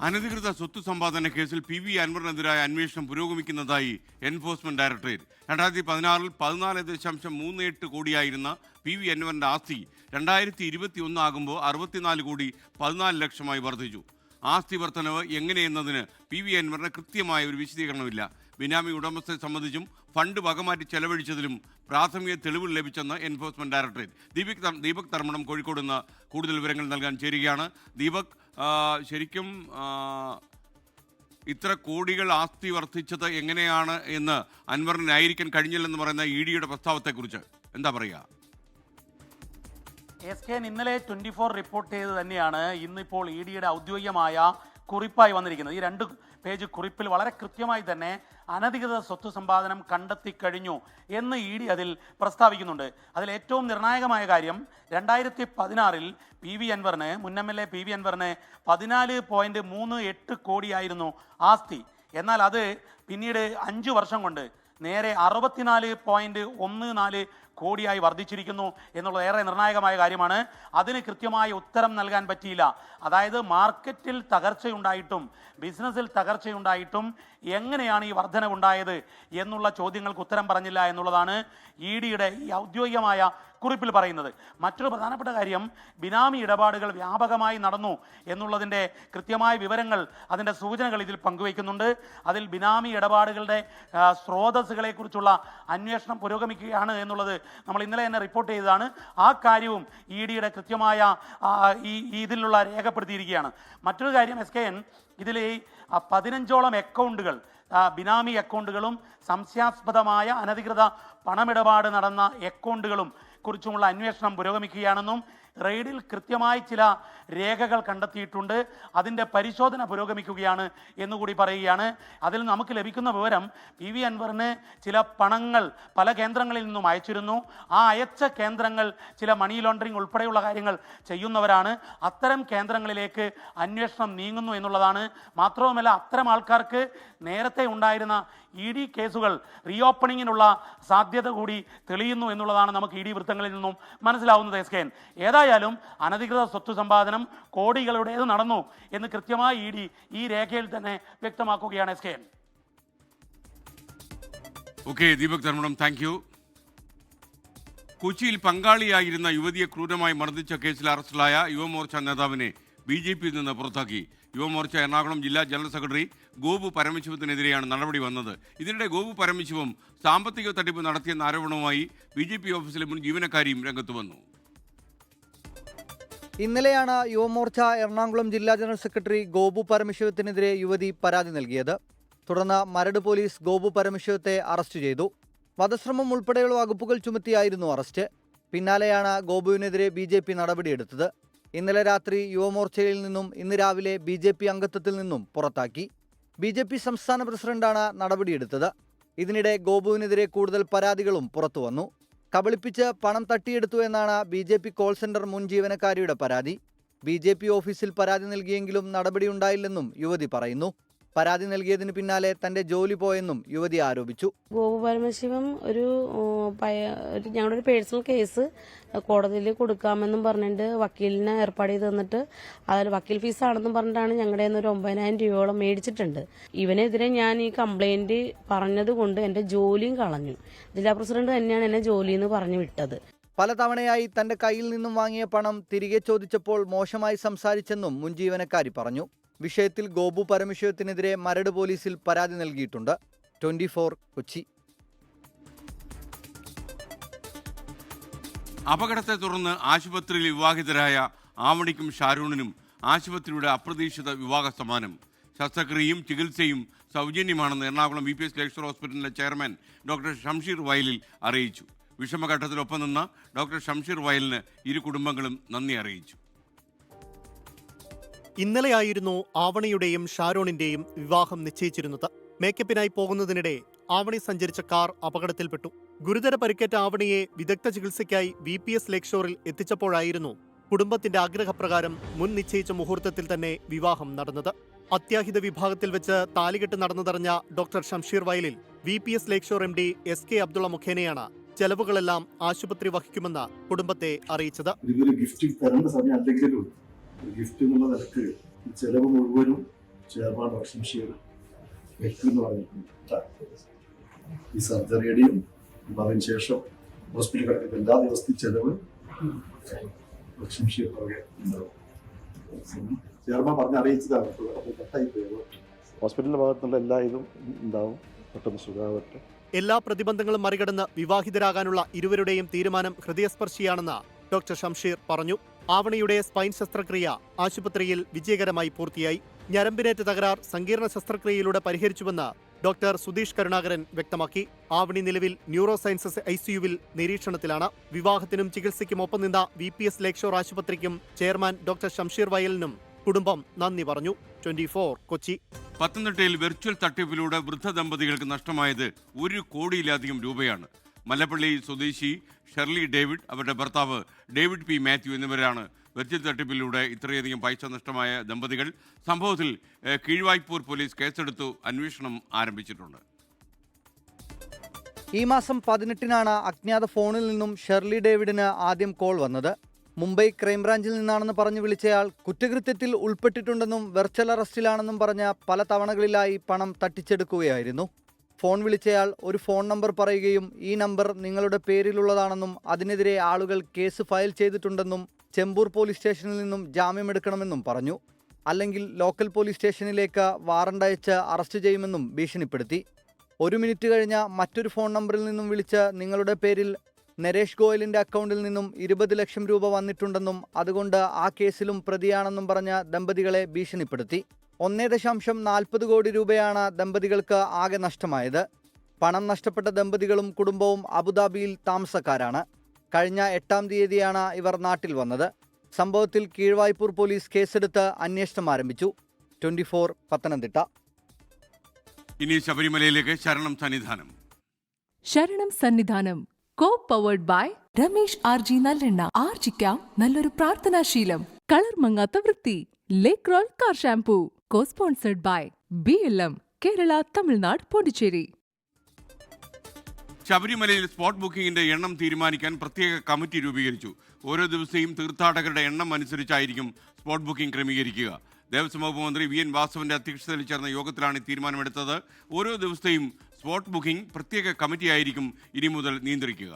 അനധികൃത സ്വത്ത് സമ്പാദന കേസിൽ PV അൻവറിനെതിരായ അന്വേഷണം പുരോഗമിക്കുന്നതായി എൻഫോഴ്സ്മെന്റ് ഡയറക്ടറേറ്റ്. 2016-ൽ 14.38 കോടിയായിരുന്ന PV അൻവറിന്റെ ആസ്തി 2021 ആകുമ്പോൾ 64 കോടി 14 ലക്ഷമായി വർദ്ധിച്ചു. ആസ്തി വർധനവ് എങ്ങനെയെന്നതിന് PV അൻവറിന് കൃത്യമായ ഒരു വിശദീകരണമില്ല. ബിനാമി ഉടമസ്ഥരെ സംബന്ധിച്ചും ഫണ്ട് വകമാറ്റി ചെലവഴിച്ചതിലും പ്രാഥമിക തെളിവുകൾ ലഭിച്ചെന്ന് എൻഫോഴ്സ്മെന്റ് ഡയറക്ടറേറ്റ്. ദീപക് തർമ്മണം കോഴിക്കോട് നിന്ന് കൂടുതൽ വിവരങ്ങൾ നൽകാൻ ചേരുകയാണ്. ദീപക്, ശരിക്കും ഇത്ര കോടികൾ ആസ്തി വർദ്ധിച്ചത് എങ്ങനെയാണ് എന്ന് അൻവറിന് ന്യായീകരിക്കാൻ കഴിഞ്ഞില്ലെന്ന് പറയുന്ന EDയുടെ പ്രസ്താവത്തെക്കുറിച്ച് എന്താ പറയുക? SK ഇന്നലെ 24 റിപ്പോർട്ട് ചെയ്ത് തന്നെയാണ് ഇന്നിപ്പോൾ EDയുടെ ഔദ്യോഗികമായ കുറിപ്പായി വന്നിരിക്കുന്നത്. ഈ 2 പേജ് കുറിപ്പിൽ വളരെ കൃത്യമായി തന്നെ അനധികൃത സ്വത്ത് സമ്പാദനം കണ്ടെത്തി കഴിഞ്ഞു എന്ന് ED അതിൽ പ്രസ്താവിക്കുന്നുണ്ട്. അതിൽ ഏറ്റവും നിർണായകമായ കാര്യം 2016-ൽ PV അൻവറിന്, മുൻ MLA PV അൻവറിന് 14.38 കോടിയായിരുന്നു ആസ്തി. എന്നാൽ അത് പിന്നീട് 5 വർഷം കൊണ്ട് നേരെ 64.14 കോടിയായി വർദ്ധിച്ചിരിക്കുന്നു എന്നുള്ളത് ഏറെ നിർണായകമായ കാര്യമാണ്. അതിന് കൃത്യമായ ഉത്തരം നൽകാൻ പറ്റിയില്ല. അതായത് മാർക്കറ്റിൽ തകർച്ചയുണ്ടായിട്ടും ബിസിനസ്സിൽ തകർച്ചയുണ്ടായിട്ടും എങ്ങനെയാണ് ഈ വർധനവുണ്ടായത് എന്നുള്ള ചോദ്യങ്ങൾക്ക് ഉത്തരം പറഞ്ഞില്ല എന്നുള്ളതാണ് EDയുടെ ഈ ഔദ്യോഗികമായ കുറിപ്പിൽ പറയുന്നത്. മറ്റൊരു പ്രധാനപ്പെട്ട കാര്യം, ബിനാമി ഇടപാടുകൾ വ്യാപകമായി നടന്നു എന്നുള്ളതിൻ്റെ കൃത്യമായ വിവരങ്ങൾ, അതിൻ്റെ സൂചനകൾ ഇതിൽ പങ്കുവയ്ക്കുന്നുണ്ട്. അതിൽ ബിനാമി ഇടപാടുകളുടെ സ്രോതസ്സുകളെക്കുറിച്ചുള്ള അന്വേഷണം പുരോഗമിക്കുകയാണ് എന്നുള്ളത് നമ്മൾ ഇന്നലെ തന്നെ റിപ്പോർട്ട് ചെയ്തതാണ്. ആ കാര്യവും EDയുടെ കൃത്യമായ ഇതിലുള്ള രേഖപ്പെടുത്തിയിരിക്കുകയാണ്. മറ്റൊരു കാര്യം, SKN ഇതിൽ 15ഓളം അക്കൗണ്ടുകൾ, ബിനാമി അക്കൗണ്ടുകളും സംശയാസ്പദമായ അനധികൃത പണമിടപാട് നടന്ന അക്കൗണ്ടുകളും കുറിച്ചുമുള്ള അന്വേഷണം പുരോഗമിക്കുകയാണെന്നും റെയ്ഡിൽ കൃത്യമായി ചില രേഖകൾ കണ്ടെത്തിയിട്ടുണ്ട്, അതിൻ്റെ പരിശോധന പുരോഗമിക്കുകയാണ് എന്നുകൂടി പറയുകയാണ്. അതിൽ നമുക്ക് ലഭിക്കുന്ന വിവരം, PV അൻവറിന് ചില പണങ്ങൾ പല കേന്ദ്രങ്ങളിൽ നിന്നും അയച്ചിരുന്നു. ആ അയച്ച കേന്ദ്രങ്ങൾ ചില മണി ലോണ്ടറിങ് ഉൾപ്പെടെയുള്ള കാര്യങ്ങൾ ചെയ്യുന്നവരാണ്. അത്തരം കേന്ദ്രങ്ങളിലേക്ക് അന്വേഷണം നീങ്ങുന്നു എന്നുള്ളതാണ്. മാത്രവുമല്ല, അത്തരം ആൾക്കാർക്ക് നേരത്തെ ഉണ്ടായിരുന്ന ED കേസുകൾ റീഓപ്പണിങ്ങിനുള്ള സാധ്യത കൂടി തെളിയുന്നു എന്നുള്ളതാണ് നമുക്ക് ED വൃത്തങ്ങളിൽ നിന്നും മനസ്സിലാവുന്നത്. SKN ഏതായാലും അനധികൃത സ്വത്ത് സമ്പാദനം കോടികളുടേത് നടന്നു എന്ന് കൃത്യമായി ED ഈ രേഖയിൽ തന്നെ വ്യക്തമാക്കുകയാണ്. SKN. Okay, Deepak Dharmadam, thank you. കൊച്ചിയിൽ പങ്കാളിയായിരുന്ന യുവതിയെ ക്രൂരമായി മർദ്ദിച്ച കേസിൽ അറസ്റ്റിലായ യുവമോർച്ച നേതാവിനെ BJP നിന്ന് പുറത്താക്കി. യുവമോർച്ച എറണാകുളം ജില്ലാ ജനറൽ സെക്രട്ടറി ഗോപു പരമശിവത്തിനെതിരെയാണ് നടപടി വന്നത്. ഇതിനിടെ ഗോപു പരമശിവം സാമ്പത്തിക തട്ടിപ്പ് നടത്തിയെന്ന ആരോപണവുമായി BJP ഓഫീസിലെ മുൻ ജീവനക്കാരിയും രംഗത്ത് വന്നു. ഇന്നലെയാണ് യുവമോർച്ച എറണാകുളം ജില്ലാ ജനറൽ സെക്രട്ടറി ഗോപു പരമശിവത്തിനെതിരെ യുവതി പരാതി നൽകിയത്. തുടർന്ന് മരട് പോലീസ് ഗോപു പരമശിവത്തെ അറസ്റ്റ് ചെയ്തു. വധശ്രമം ഉൾപ്പെടെയുള്ള വകുപ്പുകൾ ചുമത്തിയായിരുന്നു അറസ്റ്റ്. പിന്നാലെയാണ് ഗോപുവിനെതിരെ BJP നടപടിയെടുത്തത്. ഇന്നലെ രാത്രി യുവമോർച്ചയിൽ നിന്നും ഇന്ന് രാവിലെ BJP അംഗത്വത്തിൽ നിന്നും പുറത്താക്കി. BJP സംസ്ഥാന പ്രസിഡന്റാണ് നടപടിയെടുത്തത്. ഇതിനിടെ ഗോപുവിനെതിരെ കൂടുതൽ പരാതികളും പുറത്തുവന്നു. കബളിപ്പിച്ച് പണം തട്ടിയെടുത്തു എന്നാണ് BJP കോൾ സെന്റർ മുൻ ജീവനക്കാരിയുടെ പരാതി. BJP ഓഫീസിൽ പരാതി നൽകിയെങ്കിലും നടപടിയുണ്ടായില്ലെന്നും യുവതി പറയുന്നു. പരാതി നൽകിയതിന് പിന്നാലെ തന്റെ ജോലി പോയെന്നും യുവതി ആരോപിച്ചു. ഗോപു പരമശിവം ഞങ്ങളുടെ ഒരു പേഴ്സണൽ കേസ് കോടതിയിൽ കൊടുക്കാമെന്നും പറഞ്ഞിട്ട് വക്കീലിനെ ഏർപ്പാട് ചെയ്ത് തന്നിട്ട് അതിൽ വക്കീൽ ഫീസാണെന്നും പറഞ്ഞിട്ടാണ് ഞങ്ങളുടെ ഒരു 9,000 രൂപയോളം മേടിച്ചിട്ടുണ്ട്. ഇവനെതിരെ ഞാൻ ഈ കംപ്ലൈന്റ് പറഞ്ഞത് കൊണ്ട് എന്റെ ജോലിയും കളഞ്ഞു. ജില്ലാ പ്രസിഡന്റ് തന്നെയാണ് എന്നെ ജോലിയെന്ന് പറഞ്ഞു വിട്ടത്. പലതവണയായി തന്റെ കയ്യിൽ നിന്നും വാങ്ങിയ പണം തിരികെ ചോദിച്ചപ്പോൾ മോശമായി സംസാരിച്ചെന്നും മുൻ ജീവനക്കാരി പറഞ്ഞു. വിഷയത്തിൽ ഗോപു പരമശിവത്തിനെതിരെ മരട് പോലീസിൽ പരാതി നൽകിയിട്ടുണ്ട്. 24 കൊച്ചി. അപകടത്തെ തുടർന്ന് ആശുപത്രിയിൽ വിവാഹിതരായ ആവണിക്കും ഷാരൂണിനും ആശുപത്രിയുടെ അപ്രതീക്ഷിത വിവാഹ സമ്മാനം. ശസ്ത്രക്രിയയും ചികിത്സയും സൗജന്യമാണെന്ന് എറണാകുളം VPS ലേക്ഷർ ഹോസ്പിറ്റലിലെ ചെയർമാൻ ഡോക്ടർ ഷംഷീർ വയലിൽ അറിയിച്ചു. വിഷമഘട്ടത്തിലൊപ്പം നിന്ന ഡോക്ടർ ഷംഷീർ വയലിന് ഇരു കുടുംബങ്ങളും നന്ദി അറിയിച്ചു. ഇന്നലെയായിരുന്നു ആവണിയുടെയും ഷാരോണിന്റെയും വിവാഹം നിശ്ചയിച്ചിരുന്നത്. മേക്കപ്പിനായി പോകുന്നതിനിടെ ആവണി സഞ്ചരിച്ച കാർ അപകടത്തിൽപ്പെട്ടു. ഗുരുതര പരിക്കേറ്റ ആവണിയെ വിദഗ്ധ ചികിത്സയ്ക്കായി VPS ലേക്ഷോറിൽ എത്തിച്ചപ്പോഴായിരുന്നു കുടുംബത്തിന്റെ ആഗ്രഹപ്രകാരം മുൻ നിശ്ചയിച്ച മുഹൂർത്തത്തിൽ തന്നെ വിവാഹം നടന്നത്. അത്യാഹിത വിഭാഗത്തിൽ വെച്ച് താലികെട്ട് നടന്നതറിഞ്ഞ doctor Shamsheer Vayalil VPS Lakeshore MD SK Abdulla മുഖേനയാണ് ചെലവുകളെല്ലാം ആശുപത്രി വഹിക്കുമെന്ന് കുടുംബത്തെ അറിയിച്ചത്. ഗിഫ്റ്റ് എന്നുള്ള നിലക്ക് ചെലവ് മുഴുവനും ചെയർമാൻ ഷംഷീർ എന്ന് പറഞ്ഞിട്ടുണ്ട്. ഈ സർജറിയുടെയും അതിനുശേഷം ഹോസ്പിറ്റലിൽ കിടക്കുന്ന എല്ലാ ദിവസത്തെയും ചെലവ് ഷംഷീർ പുറകെ ഉണ്ടാവും. ചെയർമാൻ പറഞ്ഞ് അറിയിച്ചതാണ്. കട്ടായി പോയത് ഹോസ്പിറ്റലിന്റെ ഭാഗത്തുള്ള എല്ലാ ഇതും ഉണ്ടാവും. പെട്ടെന്ന് സുഖാവട്ടെ. എല്ലാ പ്രതിബന്ധങ്ങളും മറികടന്ന് വിവാഹിതരാകാനുള്ള ഇരുവരുടെയും തീരുമാനം ഹൃദയസ്പർശിയാണെന്ന് ഡോക്ടർ ഷംഷീർ പറഞ്ഞു. ആവണിയുടെ സ്പൈൻ ശസ്ത്രക്രിയ ആശുപത്രിയിൽ വിജയകരമായി പൂർത്തിയായി. ഞരമ്പിനേറ്റ തകരാർ സങ്കീർണ ശസ്ത്രക്രിയയിലൂടെ പരിഹരിച്ചുവെന്ന് ഡോക്ടർ സുധീഷ് കരുണാകരൻ വ്യക്തമാക്കി. ആവണി നിലവിൽ ന്യൂറോ സയൻസസ് ICUവിൽ നിരീക്ഷണത്തിലാണ്. വിവാഹത്തിനും ചികിത്സയ്ക്കും ഒപ്പം നിന്ന VPS ലേക്ഷോർ ആശുപത്രിക്കും ചെയർമാൻ ഡോക്ടർ ഷംഷീർ വയലിനും കുടുംബം നന്ദി പറഞ്ഞു. 24 കൊച്ചി. പത്തനംതിട്ടയിൽ വെർച്വൽ തട്ടിപ്പിലൂടെ വൃദ്ധ ദമ്പതികൾക്ക് നഷ്ടമായത് 1 കോടിയിലധികം രൂപയാണ്. മല്ലപ്പള്ളി സ്വദേശി ഷെർലി ഡേവിഡ്, അവരുടെ ഭർത്താവ് ഡേവിഡ് P. മാത്യു എന്നിവരാണ് വെർച്വൽ തട്ടിപ്പിലൂടെ ഇത്രയധികം പൈസ നഷ്ടമായ ദമ്പതികൾ. സംഭവത്തിൽ കീഴ്വായ്പൂർ പോലീസ് കേസെടുത്തു അന്വേഷണം ആരംഭിച്ചിട്ടുണ്ട്. ഈ മാസം 18-നാണ് അജ്ഞാത ഫോണിൽ നിന്നും ഷെർലി ഡേവിഡിന് ആദ്യം കോൾ വന്നത്. മുംബൈ ക്രൈംബ്രാഞ്ചിൽ നിന്നാണെന്ന് പറഞ്ഞു വിളിച്ചയാൾ കുറ്റകൃത്യത്തിൽ ഉൾപ്പെട്ടിട്ടുണ്ടെന്നും വെർച്വൽ അറസ്റ്റിലാണെന്നും പറഞ്ഞ പല തവണകളിലായി പണം തട്ടിച്ചെടുക്കുകയായിരുന്നു. ഫോൺ വിളിച്ചയാൾ ഒരു ഫോൺ നമ്പർ പറയുകയും ഈ നമ്പർ നിങ്ങളുടെ പേരിലുള്ളതാണെന്നും അതിനെതിരെ ആളുകൾ കേസ് ഫയൽ ചെയ്തിട്ടുണ്ടെന്നും ചെമ്പൂർ പോലീസ് സ്റ്റേഷനിൽ നിന്നും ജാമ്യമെടുക്കണമെന്നും പറഞ്ഞു. അല്ലെങ്കിൽ ലോക്കൽ പോലീസ് സ്റ്റേഷനിലേക്ക് വാറണ്ട് അയച്ച് അറസ്റ്റ് ചെയ്യുമെന്നും ഭീഷണിപ്പെടുത്തി. 1 മിനിറ്റ് കഴിഞ്ഞ മറ്റൊരു ഫോൺ നമ്പറിൽ നിന്നും വിളിച്ച് നിങ്ങളുടെ പേരിൽ നരേഷ് ഗോയലിന്റെ അക്കൗണ്ടിൽ നിന്നും 20 ലക്ഷം രൂപ വന്നിട്ടുണ്ടെന്നും അതുകൊണ്ട് ആ കേസിലും പ്രതിയാണെന്നും പറഞ്ഞ ദമ്പതികളെ ഭീഷണിപ്പെടുത്തി. 1.40 കോടി രൂപയാണ് ദമ്പതികൾക്ക് ആകെ നഷ്ടമായത്. പണം നഷ്ടപ്പെട്ട ദമ്പതികളും കുടുംബവും അബുദാബിയിൽ താമസക്കാരാണ്. കഴിഞ്ഞ 8-ാം തീയതിയാണ് ഇവർ നാട്ടിൽ വന്നത്. സംഭവത്തിൽ കീഴ്വായ്പൂർ പോലീസ് കേസെടുത്ത് അന്വേഷണം ആരംഭിച്ചു. 24 പത്തനംതിട്ട. ഇനി ശബരിമലയിലേക്ക് ശരണം സന്നിധാനം. ശരണം സന്നിധാനം പവേർഡ് ബൈ രമേശ് RG നല്ലെണ്ണ. ആർജിക്കാം നല്ലൊരു പ്രാർത്ഥനാശീലം. കളർ മങ്ങാത്ത വൃത്തി. Lake roll car shampoo. co-sponsored by BLM Kerala, Tamil Nadu, Pondicherry. ശബരിമലയിൽ സ്പോട്ട് ബുക്കിംഗിന്റെ എണ്ണം തീരുമാനിക്കാൻ പ്രത്യേക കമ്മിറ്റി രൂപീകരിച്ചു. ഓരോ ദിവസവും തീർത്ഥാടകരുടെ എണ്ണം അനുസരിച്ചായിരിക്കും സ്പോട്ട് ബുക്കിംഗ് ക്രമീകരിക്കുക. ദേവസ്വം വകുപ്പ് മന്ത്രി VN വാസവന്റെ അധ്യക്ഷതയിൽ ചേർന്ന യോഗത്തിലാണ് തീരുമാനമെടുത്തത്. ഓരോ ദിവസത്തെയും സ്പോട്ട് ബുക്കിംഗ് പ്രത്യേക കമ്മിറ്റിയായിരിക്കും ഇനി മുതൽ നിയന്ത്രിക്കുക.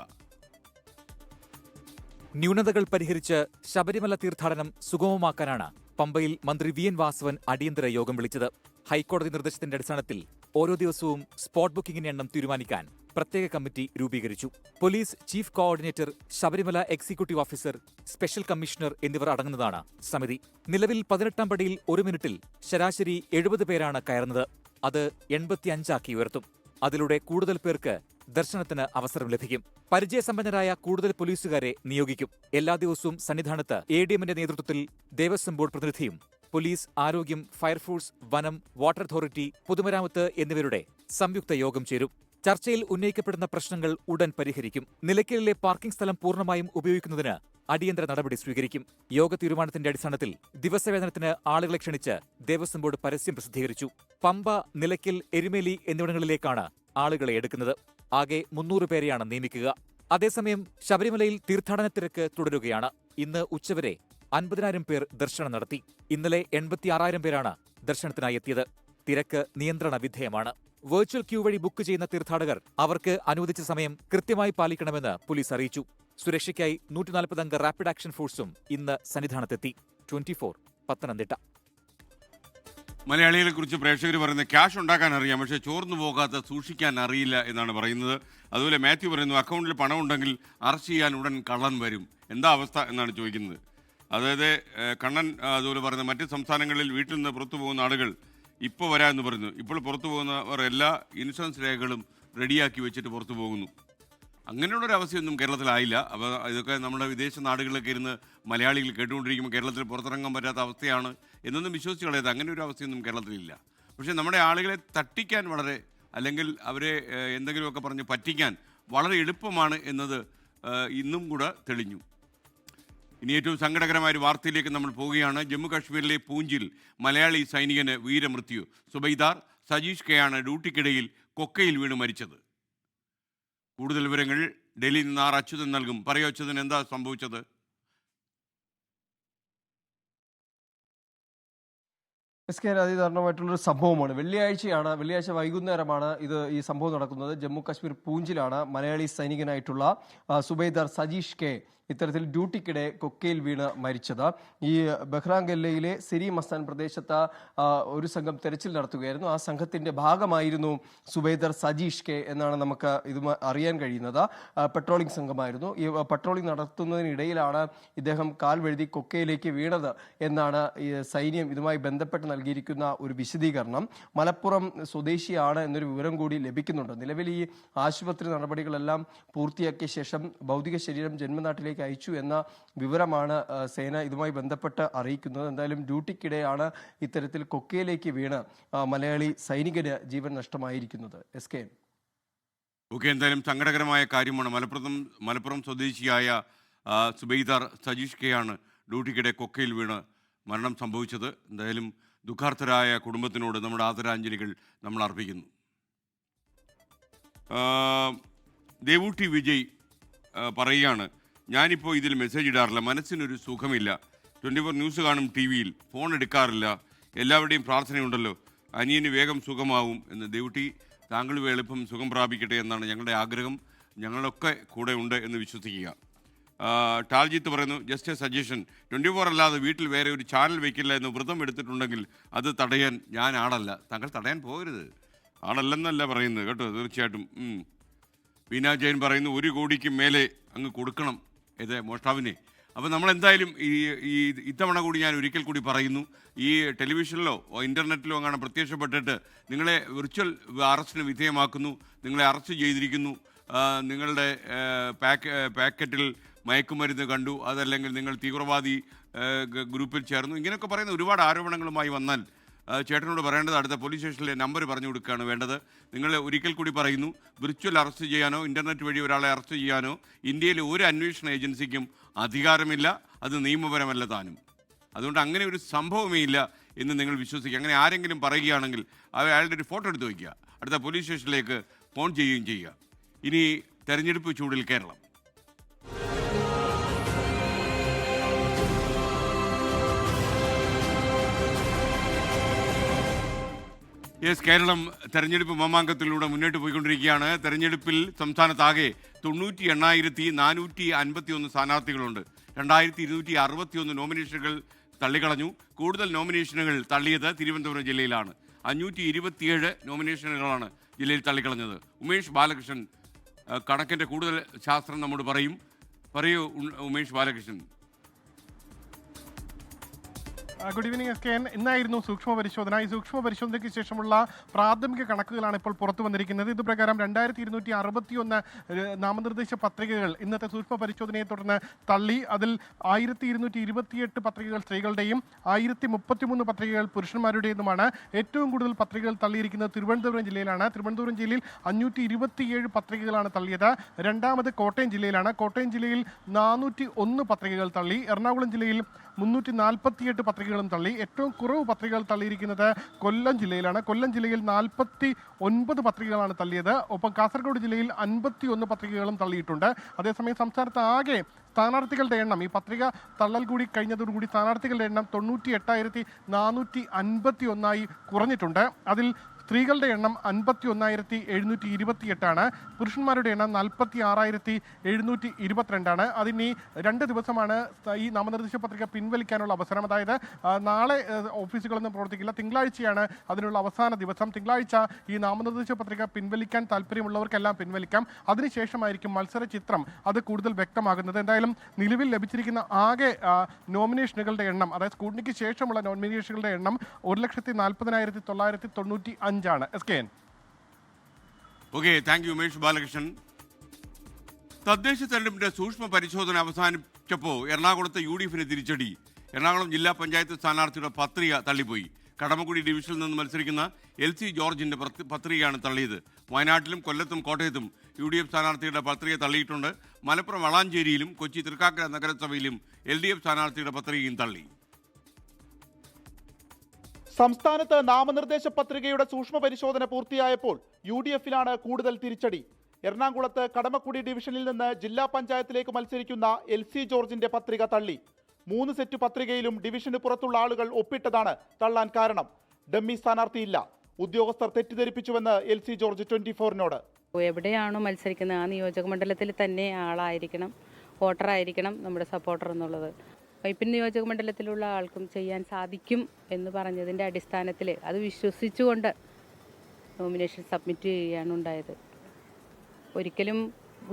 ന്യൂനതകൾ പരിഹരിച്ച് ശബരിമല തീർത്ഥാടനം സുഗമമാക്കാനാണ് പമ്പയിൽ മന്ത്രി വി എൻ വാസവൻ അടിയന്തര യോഗം വിളിച്ചത്. ഹൈക്കോടതി നിർദ്ദേശത്തിന്റെ അടിസ്ഥാനത്തിൽ ഓരോ ദിവസവും സ്പോട്ട് ബുക്കിംഗിന്റെ എണ്ണം തീരുമാനിക്കാൻ പ്രത്യേക കമ്മിറ്റി രൂപീകരിച്ചു. Police chief coordinator, Sabarimala executive officer, special commissioner എന്നിവർ അടങ്ങുന്നതാണ് സമിതി. നിലവിൽ 18ാം പടിയിൽ 1 മിനിറ്റിൽ ശരാശരി 70 പേരാണ് കയറുന്നത്. അത് 85 ഉയർത്തും. അതിലൂടെ കൂടുതൽ പേർക്ക് ദർശനത്തിന് അവസരം ലഭിക്കും. പരിചയസമ്പന്നരായ കൂടുതൽ പോലീസുകാരെ നിയോഗിക്കും. എല്ലാ ദിവസവും സന്നിധാനത്ത് ADMന്റെ നേതൃത്വത്തിൽ ദേവസ്വം ബോർഡ് പ്രതിനിധിയും പോലീസ്, ആരോഗ്യം, ഫയർഫോഴ്സ്, വനം, വാട്ടർ അതോറിറ്റി, പൊതുമരാമത്ത് എന്നിവരുടെ സംയുക്ത യോഗം ചേരും. ചർച്ചയിൽ ഉന്നയിക്കപ്പെടുന്ന പ്രശ്നങ്ങൾ ഉടൻ പരിഹരിക്കും. നിലയ്ക്കലിലെ പാർക്കിംഗ് സ്ഥലം പൂർണ്ണമായും ഉപയോഗിക്കുന്നതിന് അടിയന്തര നടപടി സ്വീകരിക്കും. യോഗ തീരുമാനത്തിന്റെ അടിസ്ഥാനത്തിൽ ദിവസവേതനത്തിന് ആളുകളെ ക്ഷണിച്ച് ദേവസ്വം ബോർഡ് പരസ്യം പ്രസിദ്ധീകരിച്ചു. പമ്പ, നിലയ്ക്കൽ, എരുമേലി എന്നിവിടങ്ങളിലേക്കാണ് ആളുകളെ എടുക്കുന്നത്. ആകെ 300 പേരെയാണ് നിയമിക്കുക. അതേസമയം ശബരിമലയിൽ തീർത്ഥാടന തിരക്ക് തുടരുകയാണ്. ഇന്ന് ഉച്ചവരെ 50,000 പേർ ദർശനം നടത്തി. ഇന്നലെ 86,000 പേരാണ് ദർശനത്തിനായി എത്തിയത്. തിരക്ക് നിയന്ത്രണ വിധേയമാണ്. വെർച്വൽ ക്യൂ വഴി ബുക്ക് ചെയ്യുന്ന തീർത്ഥാടകർ അവർക്ക് അനുവദിച്ച സമയം കൃത്യമായി പാലിക്കണമെന്ന് പോലീസ് അറിയിച്ചു. സുരക്ഷയ്ക്കായി 140 അംഗ റാപ്പിഡ് ആക്ഷൻ ഫോഴ്സും ഇന്ന് സന്നിധാനത്തെത്തി. 24 പത്തനംതിട്ട. മലയാളികളെ കുറിച്ച് പ്രേക്ഷകർ പറയുന്നത് ക്യാഷ് ഉണ്ടാക്കാൻ അറിയാം, പക്ഷേ ചോർന്നു പോകാത്ത സൂക്ഷിക്കാൻ അറിയില്ല എന്നാണ് പറയുന്നത്. അതുപോലെ മാത്യു പറയുന്നു അക്കൗണ്ടിൽ പണം ഉണ്ടെങ്കിൽ അറസ്റ്റ് ചെയ്യാൻ ഉടൻ കള്ളൻ വരും. എന്താ അവസ്ഥ എന്നാണ് ചോദിക്കുന്നത്. അതായത് കണ്ണൻ അതുപോലെ പറയുന്നത് മറ്റ് സംസ്ഥാനങ്ങളിൽ വീട്ടിൽ നിന്ന് പുറത്തു പോകുന്ന ആളുകൾ ഇപ്പോൾ വരാമെന്ന് പറയുന്നു. ഇപ്പോൾ പുറത്തു പോകുന്നവർ എല്ലാ ഇൻഷുറൻസ് രേഖകളും റെഡിയാക്കി വെച്ചിട്ട് പുറത്തു പോകുന്നു. അങ്ങനെയുള്ളൊരു അവസ്ഥയൊന്നും കേരളത്തിലായില്ല. അപ്പോൾ ഇതൊക്കെ നമ്മുടെ വിദേശ നാടുകളിലൊക്കെ ഇരുന്ന് മലയാളികൾ കേട്ടുകൊണ്ടിരിക്കുമ്പോൾ കേരളത്തിൽ പുറത്തിറങ്ങാൻ പറ്റാത്ത അവസ്ഥയാണ് എന്നൊന്നും വിശ്വസിച്ച് കളയാതെ അങ്ങനെ ഒരു അവസ്ഥയൊന്നും കേരളത്തിലില്ല. പക്ഷേ നമ്മുടെ ആളുകളെ തട്ടിക്കാൻ വളരെ, അല്ലെങ്കിൽ അവരെ എന്തെങ്കിലുമൊക്കെ പറഞ്ഞ് പറ്റിക്കാൻ വളരെ എളുപ്പമാണ് എന്നത് ഇന്നും കൂടെ തെളിഞ്ഞു. ഇനി ഏറ്റവും സങ്കടകരമായ ഒരു വാർത്തയിലേക്ക് നമ്മൾ പോവുകയാണ്. ജമ്മു കാശ്മീരിലെ പൂഞ്ചിൽ മലയാളി സൈനികന് വീരമൃത്യു. സുബൈദാർ സജീഷ് കെയാണ് ഡ്യൂട്ടിക്കിടയിൽ കൊക്കയിൽ വീണ് മരിച്ചത്. കൂടുതൽ വിവരങ്ങൾ ഡൽഹിയിൽ നിന്ന് ആർ അച്യുതൻ നൽകും. പറയൂ അച്യുതൻ, എന്താ സംഭവിച്ചത്? അതിദാരുണമായിട്ടുള്ളൊരു സംഭവമാണ്. വെള്ളിയാഴ്ച വൈകുന്നേരമാണ് ഈ സംഭവം നടക്കുന്നത്. ജമ്മു കാശ്മീർ പൂഞ്ചിലാണ് മലയാളി സൈനികനായിട്ടുള്ള സുബൈദാർ സജീഷ് കെ ഇത്തരത്തിൽ ഡ്യൂട്ടിക്കിടെ കൊക്കയിൽ വീണ് മരിച്ചത്. ഈ ബഹ്റാംഗല്ലയിലെ സിരി മസ്താൻ പ്രദേശത്ത് ഒരു സംഘം തെരച്ചിൽ നടത്തുകയായിരുന്നു. ആ സംഘത്തിന്റെ ഭാഗമായിരുന്നു സുബൈദാർ സജീഷ് കെ എന്നാണ് നമുക്ക് ഇത് അറിയാൻ കഴിയുന്നത്. പെട്രോളിംഗ് സംഘമായിരുന്നു. ഈ പെട്രോളിംഗ് നടത്തുന്നതിനിടയിലാണ് ഇദ്ദേഹം കാൽ വഴുതി കൊക്കയിലേക്ക് വീണത് എന്നാണ് ഈ സൈന്യം ഇതുമായി ബന്ധപ്പെട്ട് നൽകിയിരിക്കുന്ന ഒരു വിശദീകരണം. മലപ്പുറം സ്വദേശിയാണ് എന്നൊരു വിവരം കൂടി ലഭിക്കുന്നുണ്ട്. നിലവിൽ ഈ ആശുപത്രി നടപടികളെല്ലാം പൂർത്തിയാക്കിയ ശേഷം ഭൗതിക ശരീരം ജന്മനാട്ടിലേക്ക് അയച്ചു എന്ന വിവരമാണ് സേന ഇതുമായി ബന്ധപ്പെട്ട് അറിയിക്കുന്നത്. എന്തായാലും ഡ്യൂട്ടിക്കിടെയാണ് ഇത്തരത്തിൽ കൊക്കയിലേക്ക് വീണ് മലയാളി സൈനികന് ജീവൻ നഷ്ടമായിരിക്കുന്നത്. SK. ഓക്കെ, എന്തായാലും സങ്കടകരമായ കാര്യമാണ്. മലപ്പുറം സ്വദേശിയായ സുബൈദാർ സജീഷ് കെയാണ് ഡ്യൂട്ടിക്കിടെ കൊക്കയിൽ വീണ് മരണം സംഭവിച്ചത്. എന്തായാലും ദുഃഖാർത്ഥരായ കുടുംബത്തിനോട് നമ്മുടെ ആദരാഞ്ജലികൾ നമ്മൾ അർപ്പിക്കുന്നു. ദേവൂട്ടി വിജയ് പറയുകയാണ്, ഞാനിപ്പോൾ ഇതിൽ മെസ്സേജ് ഇടാറില്ല, മനസ്സിനൊരു സുഖമില്ല. 24 ന്യൂസ് കാണും, TV-യിൽ ഫോൺ എടുക്കാറില്ല. എല്ലാവരുടെയും പ്രാർത്ഥനയുണ്ടല്ലോ, അനിയന് വേഗം സുഖമാവും എന്ന്. ദേവൂട്ടി, താങ്കൾ എളുപ്പം സുഖം പ്രാപിക്കട്ടെ എന്നാണ് ഞങ്ങളുടെ ആഗ്രഹം. ഞങ്ങളൊക്കെ കൂടെ ഉണ്ട് എന്ന് വിശ്വസിക്കുക. ടാൽജിത്ത് പറയുന്നു, ജസ്റ്റ് എ സജഷൻ, 24 അല്ലാതെ വീട്ടിൽ വേറെ ഒരു ചാനൽ വയ്ക്കില്ല എന്ന് വ്രതം എടുത്തിട്ടുണ്ടെങ്കിൽ അത് തടയാൻ ഞാൻ ആളല്ല. താങ്കൾ തടയാൻ പോകരുത്, ആളല്ലെന്നല്ല പറയുന്നത് കേട്ടോ, തീർച്ചയായിട്ടും. വീണ ജയൻ പറയുന്നു, 1 കോടിക്ക് മേലെ അങ്ങ് കൊടുക്കണം ഇത് മോഷ്ടാവിനെ. അപ്പോൾ നമ്മളെന്തായാലും ഇത്തവണ കൂടി ഞാൻ ഒരിക്കൽ കൂടി പറയുന്നു, ഈ ടെലിവിഷനിലോ ഇൻ്റർനെറ്റിലോ അങ്ങനെ പ്രത്യക്ഷപ്പെട്ടിട്ട് നിങ്ങളെ വിർച്വൽ അറസ്റ്റിന് വിധേയമാക്കുന്നു, നിങ്ങളെ അറസ്റ്റ് ചെയ്തിരിക്കുന്നു, നിങ്ങളുടെ പാക്കറ്റിൽ മയക്കുമരുന്ന് കണ്ടു, അതല്ലെങ്കിൽ നിങ്ങൾ തീവ്രവാദി ഗ്രൂപ്പിൽ ചേർന്നു, ഇങ്ങനെയൊക്കെ പറയുന്ന ഒരുപാട് ആരോപണങ്ങളുമായി വന്നാൽ ചേട്ടനോട് പറയേണ്ടത് അടുത്ത പോലീസ് സ്റ്റേഷനിലെ നമ്പർ പറഞ്ഞു കൊടുക്കുകയാണ് വേണ്ടത്. നിങ്ങൾ ഒരിക്കൽ കൂടി പറയുന്നു, വിർച്വൽ അറസ്റ്റ് ചെയ്യാനോ ഇൻ്റർനെറ്റ് വഴി ഒരാളെ അറസ്റ്റ് ചെയ്യാനോ ഇന്ത്യയിലെ ഒരു അന്വേഷണ ഏജൻസിക്കും അധികാരമില്ല, അത് നിയമപരമല്ല താനും. അതുകൊണ്ട് അങ്ങനെ ഒരു സംഭവമേ ഇല്ല എന്ന് നിങ്ങൾ വിശ്വസിക്കുക. അങ്ങനെ ആരെങ്കിലും പറയുകയാണെങ്കിൽ അയാളുടെ ഒരു ഫോട്ടോ എടുത്ത് വയ്ക്കുക, അടുത്ത പോലീസ് സ്റ്റേഷനിലേക്ക് ഫോൺ ചെയ്യുകയും ചെയ്യുക. ഇനി തെരഞ്ഞെടുപ്പ് ചൂടിൽ കേരളം. യെസ്, കേരളം തെരഞ്ഞെടുപ്പ് മാമാങ്കത്തിലൂടെ മുന്നോട്ട് പോയിക്കൊണ്ടിരിക്കുകയാണ്. തെരഞ്ഞെടുപ്പിൽ സംസ്ഥാനത്താകെ 98,451 സ്ഥാനാർത്ഥികളുണ്ട്. 2,261 നോമിനേഷനുകൾ തള്ളിക്കളഞ്ഞു. കൂടുതൽ നോമിനേഷനുകൾ തള്ളിയത് തിരുവനന്തപുരം ജില്ലയിലാണ്. 527 നോമിനേഷനുകളാണ് ജില്ലയിൽ തള്ളിക്കളഞ്ഞത്. ഉമേഷ് ബാലകൃഷ്ണൻ കണക്കിൻ്റെ കൂടുതൽ ശാസ്ത്രം നമ്മോട് പറയൂ Umesh Balakrishnan. Good evening S K N. ഇന്നായിരുന്നു സൂക്ഷ്മ പരിശോധന. ഈ സൂക്ഷ്മ പരിശോധനയ്ക്ക് ശേഷമുള്ള പ്രാഥമിക കണക്കുകളാണ് ഇപ്പോൾ പുറത്തു വന്നിരിക്കുന്നത്. ഇത് പ്രകാരം 2,261 നാമനിർദ്ദേശ പത്രികകൾ ഇന്നത്തെ സൂക്ഷ്മ പരിശോധനയെ തുടർന്ന് തള്ളി. അതിൽ 1,228 പത്രികകൾ സ്ത്രീകളുടെയും 1,033 പത്രികകൾ പുരുഷന്മാരുടേതുമാണ്. ഏറ്റവും കൂടുതൽ പത്രികകൾ തള്ളിയിരിക്കുന്നത് തിരുവനന്തപുരം ജില്ലയിലാണ്. തിരുവനന്തപുരം ജില്ലയിൽ 527 പത്രികകളാണ് തള്ളിയത്. രണ്ടാമത് കോട്ടയം ജില്ലയിലാണ്. കോട്ടയം ജില്ലയിൽ 401 പത്രികകൾ തള്ളി. എറണാകുളം ജില്ലയിൽ 348 പത്രികകളും തള്ളി. ഏറ്റവും കുറവ് പത്രികകൾ തള്ളിയിരിക്കുന്നത് കൊല്ലം ജില്ലയിലാണ്. കൊല്ലം ജില്ലയിൽ 49 പത്രികകളാണ് തള്ളിയത്. ഒപ്പം കാസർഗോഡ് ജില്ലയിൽ 51 പത്രികകളും തള്ളിയിട്ടുണ്ട്. അതേസമയം സംസ്ഥാനത്ത് ആകെ സ്ഥാനാർത്ഥികളുടെ എണ്ണം, ഈ പത്രിക തള്ളൽ കൂടി കഴിഞ്ഞതോടുകൂടി സ്ഥാനാർത്ഥികളുടെ എണ്ണം 98,451 കുറഞ്ഞിട്ടുണ്ട്. അതിൽ സ്ത്രീകളുടെ എണ്ണം 51,728 പുരുഷന്മാരുടെ എണ്ണം 46,722 അതിന് 2 ദിവസമാണ് ഈ നാമനിർദ്ദേശ പത്രിക പിൻവലിക്കാനുള്ള അവസരം. അതായത് നാളെ ഓഫീസുകളൊന്നും പ്രവർത്തിക്കില്ല. തിങ്കളാഴ്ചയാണ് അതിനുള്ള അവസാന ദിവസം. തിങ്കളാഴ്ച ഈ നാമനിർദ്ദേശ പത്രിക പിൻവലിക്കാൻ താല്പര്യമുള്ളവർക്കെല്ലാം പിൻവലിക്കാം. അതിനുശേഷമായിരിക്കും മത്സര ചിത്രം അത് കൂടുതൽ വ്യക്തമാകുന്നത്. എന്തായാലും നിലവിൽ ലഭിച്ചിരിക്കുന്ന ആകെ നോമിനേഷനുകളുടെ എണ്ണം, അതായത് സ്കൂട്ടിനിക്ക് ശേഷമുള്ള നോമിനേഷനുകളുടെ എണ്ണം 1,40,995 okay, thank U Umesh Balakrishnan. തദ്ദേശ തെരഞ്ഞെടുപ്പിന്റെ സൂക്ഷ്മ പരിശോധന അവസാനിച്ചപ്പോൾ എറണാകുളത്ത് UDF തിരിച്ചടി. എറണാകുളം ജില്ലാ പഞ്ചായത്ത് സ്ഥാനാർത്ഥിയുടെ പത്രിക തള്ളിപ്പോയി. കടമക്കുടി ഡിവിഷനിൽ നിന്ന് മത്സരിക്കുന്ന LC ജോർജിന്റെ പത്രികയാണ് തള്ളിയത്. വയനാട്ടിലും കൊല്ലത്തും കോട്ടയത്തും UDF സ്ഥാനാർത്ഥിയുടെ പത്രിക തള്ളിയിട്ടുണ്ട്. മലപ്പുറം വളാഞ്ചേരിയിലും കൊച്ചി തൃക്കാക്കര നഗരസഭയിലും LDF സ്ഥാനാർത്ഥിയുടെ പത്രികയും തള്ളി. സംസ്ഥാനത്ത് നാമനിർദ്ദേശ പത്രികയുടെ സൂക്ഷ്മ പരിശോധന പൂർത്തിയായപ്പോൾ UDFിലാണ് കൂടുതൽ തിരിച്ചടി. എറണാകുളത്ത് കടമക്കുടി ഡിവിഷനിൽ നിന്ന് ജില്ലാ പഞ്ചായത്തിലേക്ക് മത്സരിക്കുന്ന LC ജോർജിന്റെ പത്രിക തള്ളി. 3 സെറ്റ് പത്രികയിലും ഡിവിഷന് പുറത്തുള്ള ആളുകൾ ഒപ്പിട്ടതാണ് തള്ളാൻ കാരണം. ഡമ്മി സ്ഥാനാർത്ഥിയില്ല. ഉദ്യോഗസ്ഥർ തെറ്റിദ്ധരിപ്പിച്ചുവെന്ന് LC ജോർജ് 24-നോട്. എവിടെയാണോ മത്സരിക്കുന്നത് ആ നിയോജക മണ്ഡലത്തിൽ തന്നെ ആളായിരിക്കണം, വോട്ടറായിരിക്കണം നമ്മുടെ സപ്പോർട്ടർ എന്നുള്ളത്. വൈപ്പിൻ നിയോജക മണ്ഡലത്തിലുള്ള ആൾക്കും ചെയ്യാൻ സാധിക്കും എന്ന് പറഞ്ഞതിൻ്റെ അടിസ്ഥാനത്തിൽ അത് വിശ്വസിച്ചുകൊണ്ട് നോമിനേഷൻ സബ്മിറ്റ് ചെയ്യുകയാണ് ഉണ്ടായത്. ഒരിക്കലും